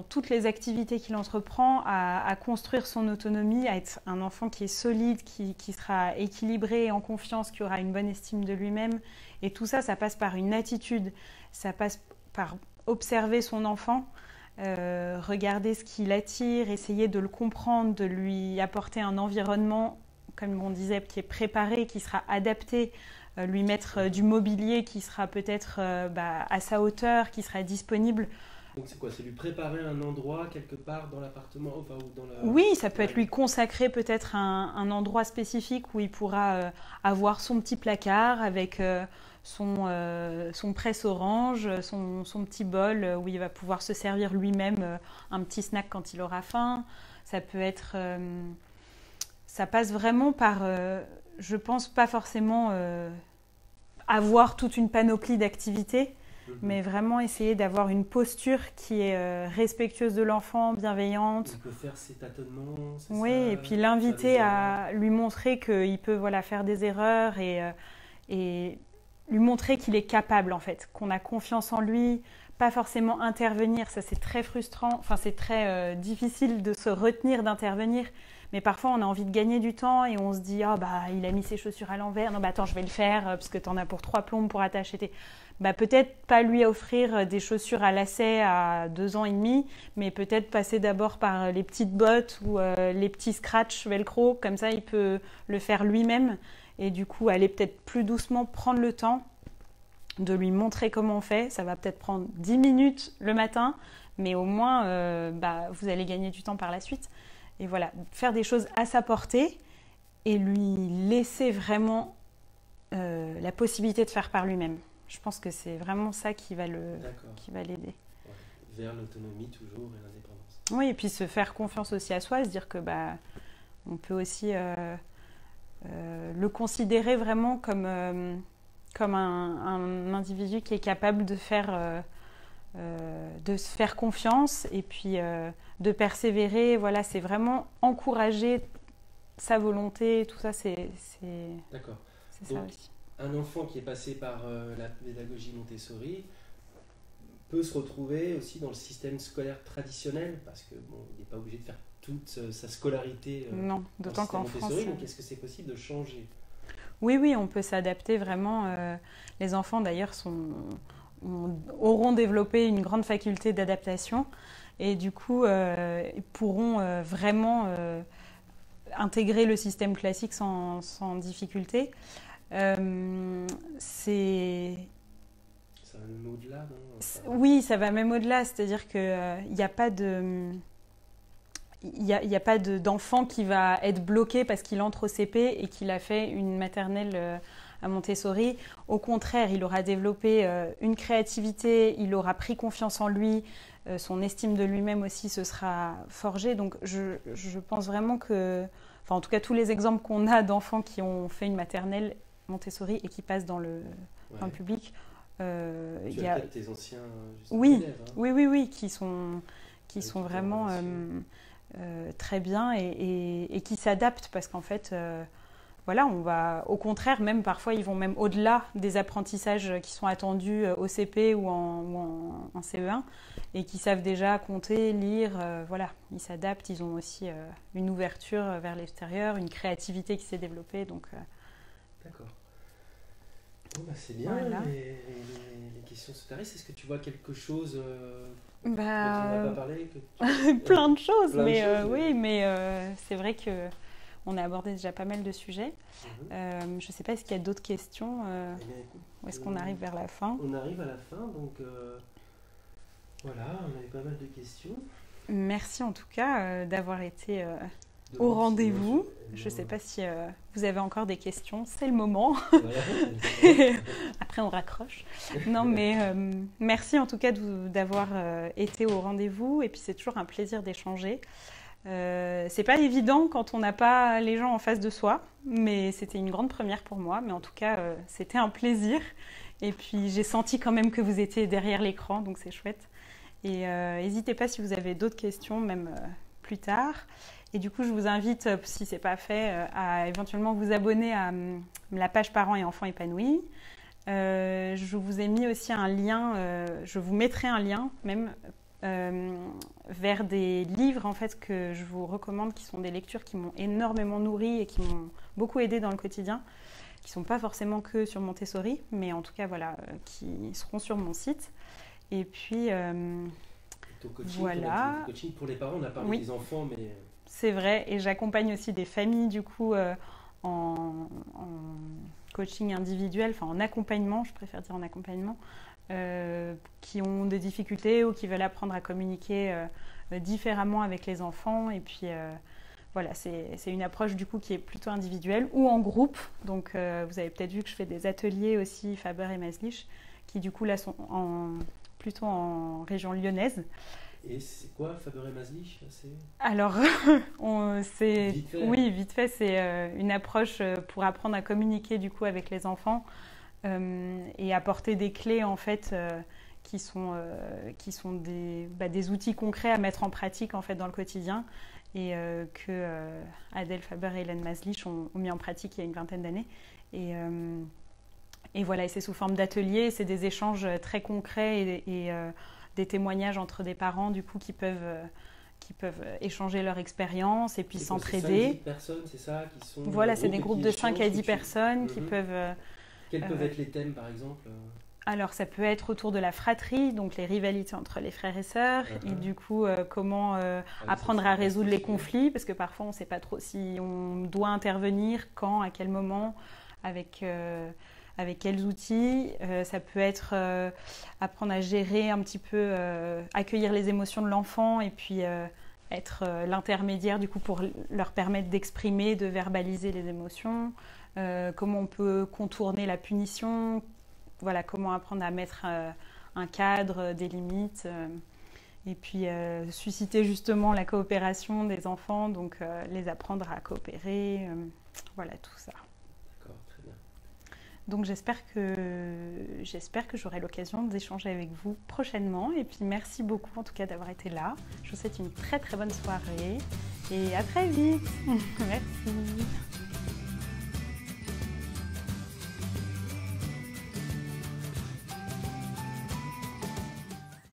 toutes les activités qu'il entreprend, à construire son autonomie, à être un enfant qui est solide, qui sera équilibré et en confiance, qui aura une bonne estime de lui-même. Et tout ça, ça passe par une attitude, ça passe par observer son enfant, regarder ce qui l'attire, essayer de le comprendre, de lui apporter un environnement, comme on disait, qui est préparé, qui sera adapté, lui mettre du mobilier qui sera peut-être à sa hauteur, qui sera disponible. Donc c'est quoi? C'est lui préparer un endroit quelque part dans l'appartement, enfin, ou dans la... Oui, ça peut être lui consacrer peut-être un endroit spécifique où il pourra avoir son petit placard avec son presse-orange, son petit bol où il va pouvoir se servir lui-même un petit snack quand il aura faim. Ça peut être... ça passe vraiment par, je pense, pas forcément avoir toute une panoplie d'activités, mais vraiment essayer d'avoir une posture qui est respectueuse de l'enfant, bienveillante. Il peut faire ses tâtonnements, c'est oui, ça, et puis l'inviter à lui montrer qu'il peut faire des erreurs et lui montrer qu'il est capable en fait, qu'on a confiance en lui, pas forcément intervenir, ça c'est très frustrant, enfin c'est très difficile de se retenir d'intervenir. Mais parfois, on a envie de gagner du temps et on se dit « Ah, il a mis ses chaussures à l'envers. Non, attends, je vais le faire parce que tu en as pour 3 plombes pour attacher tes... » Peut-être pas lui offrir des chaussures à lacets à 2 ans et demi, mais peut-être passer d'abord par les petites bottes ou les petits scratchs velcro. Comme ça, il peut le faire lui-même et du coup, aller peut-être plus doucement, prendre le temps de lui montrer comment on fait. Ça va peut-être prendre 10 minutes le matin, mais au moins, vous allez gagner du temps par la suite. Et voilà, faire des choses à sa portée et lui laisser vraiment la possibilité de faire par lui-même. Je pense que c'est vraiment ça qui va l'aider. Ouais. Vers l'autonomie toujours et l'indépendance. Oui, et puis se faire confiance aussi à soi, se dire que on peut aussi le considérer vraiment comme un individu qui est capable de se faire confiance et puis de persévérer. Voilà, c'est vraiment encourager sa volonté, tout ça, c'est D'accord. ça aussi. Un enfant qui est passé par la pédagogie Montessori peut se retrouver aussi dans le système scolaire traditionnel parce que il n'est pas obligé de faire toute sa scolarité non, d'autant qu'en France... Donc est-ce que c'est possible de changer? Oui, oui, on peut s'adapter vraiment. Les enfants d'ailleurs auront développé une grande faculté d'adaptation et du coup ils pourront vraiment intégrer le système classique sans difficulté. C'est... Ça va même au-delà, non? Oui, ça va même au-delà, c'est-à-dire qu'il n'y a pas de... Il n'y a pas d'enfant qui va être bloqué parce qu'il entre au CP et qu'il a fait une maternelle à Montessori. Au contraire, il aura développé une créativité, il aura pris confiance en lui, son estime de lui-même aussi se sera forgée. Donc je pense vraiment que, enfin en tout cas tous les exemples qu'on a d'enfants qui ont fait une maternelle Montessori et qui passent dans le public. Tu as peut-être tes anciens élèves, hein. Oui, qui sont vraiment... très bien et qui s'adaptent parce qu'en fait, voilà, on va au contraire, même parfois, ils vont même au-delà des apprentissages qui sont attendus au CP ou en CE1 et qui savent déjà compter, lire, voilà, ils s'adaptent, ils ont aussi une ouverture vers l'extérieur, une créativité qui s'est développée, donc... D'accord. Bon, bah, c'est bien, voilà. Les questions se tarissent. Est-ce que tu vois quelque chose dont on n'a pas parlé plein de choses, oui, mais c'est vrai qu'on a abordé déjà pas mal de sujets. Je ne sais pas, est-ce qu'il y a d'autres questions ou est-ce qu'on arrive vers la fin? On arrive à la fin, donc voilà, on avait pas mal de questions. Merci en tout cas d'avoir été... au rendez-vous. Je ne sais pas si vous avez encore des questions, c'est le moment. Voilà. Après, on raccroche. Non, mais merci en tout cas d'avoir été au rendez-vous. Et puis, c'est toujours un plaisir d'échanger. C'est pas évident quand on n'a pas les gens en face de soi, mais c'était une grande première pour moi. Mais en tout cas, c'était un plaisir. Et puis, j'ai senti quand même que vous étiez derrière l'écran, donc c'est chouette. Et n'hésitez pas si vous avez d'autres questions, même plus tard. Et du coup, je vous invite, si ce n'est pas fait, à éventuellement vous abonner à la page Parents et Enfants épanouis. Je vous ai mis aussi un lien, je vous mettrai un lien même vers des livres en fait, que je vous recommande, qui sont des lectures qui m'ont énormément nourrie et qui m'ont beaucoup aidée dans le quotidien, qui ne sont pas forcément que sur Montessori, mais en tout cas, voilà, qui seront sur mon site. Et puis, ton coaching, voilà. Ton coaching pour les parents, on a parlé des enfants, mais... C'est vrai, et j'accompagne aussi des familles du coup en coaching individuel, enfin en accompagnement, je préfère dire en accompagnement, qui ont des difficultés ou qui veulent apprendre à communiquer différemment avec les enfants. Et puis voilà, c'est une approche du coup qui est plutôt individuelle ou en groupe. Donc vous avez peut-être vu que je fais des ateliers aussi Faber et Maslich, qui du coup là sont plutôt en région lyonnaise. Et c'est quoi Faber et Maslich? Alors, vite fait, c'est une approche pour apprendre à communiquer du coup avec les enfants et apporter des clés en fait qui sont des outils concrets à mettre en pratique en fait dans le quotidien et que Adèle Faber et Hélène Maslich ont mis en pratique il y a une vingtaine d'années. Et voilà, et c'est sous forme d'ateliers, c'est des échanges très concrets et des témoignages entre des parents du coup qui peuvent échanger leur expérience et puis s'entraider. C'est 5-10 personnes, c'est ça qui sont... Voilà, c'est des groupes de 5 à 10 personnes qui peuvent... Quels peuvent être les thèmes par exemple? Alors ça peut être autour de la fratrie, donc les rivalités entre les frères et sœurs, et du coup comment apprendre à résoudre les conflits, parce que parfois on ne sait pas trop si on doit intervenir, quand, à quel moment, avec quels outils. Ça peut être apprendre à gérer un petit peu, accueillir les émotions de l'enfant et puis être l'intermédiaire du coup pour leur permettre d'exprimer, de verbaliser les émotions. Comment on peut contourner la punition, voilà, comment apprendre à mettre un cadre, des limites. Et puis susciter justement la coopération des enfants, donc les apprendre à coopérer, voilà tout ça. Donc j'espère que j'aurai l'occasion d'échanger avec vous prochainement. Et puis merci beaucoup en tout cas d'avoir été là. Je vous souhaite une très très bonne soirée et à très vite. Merci.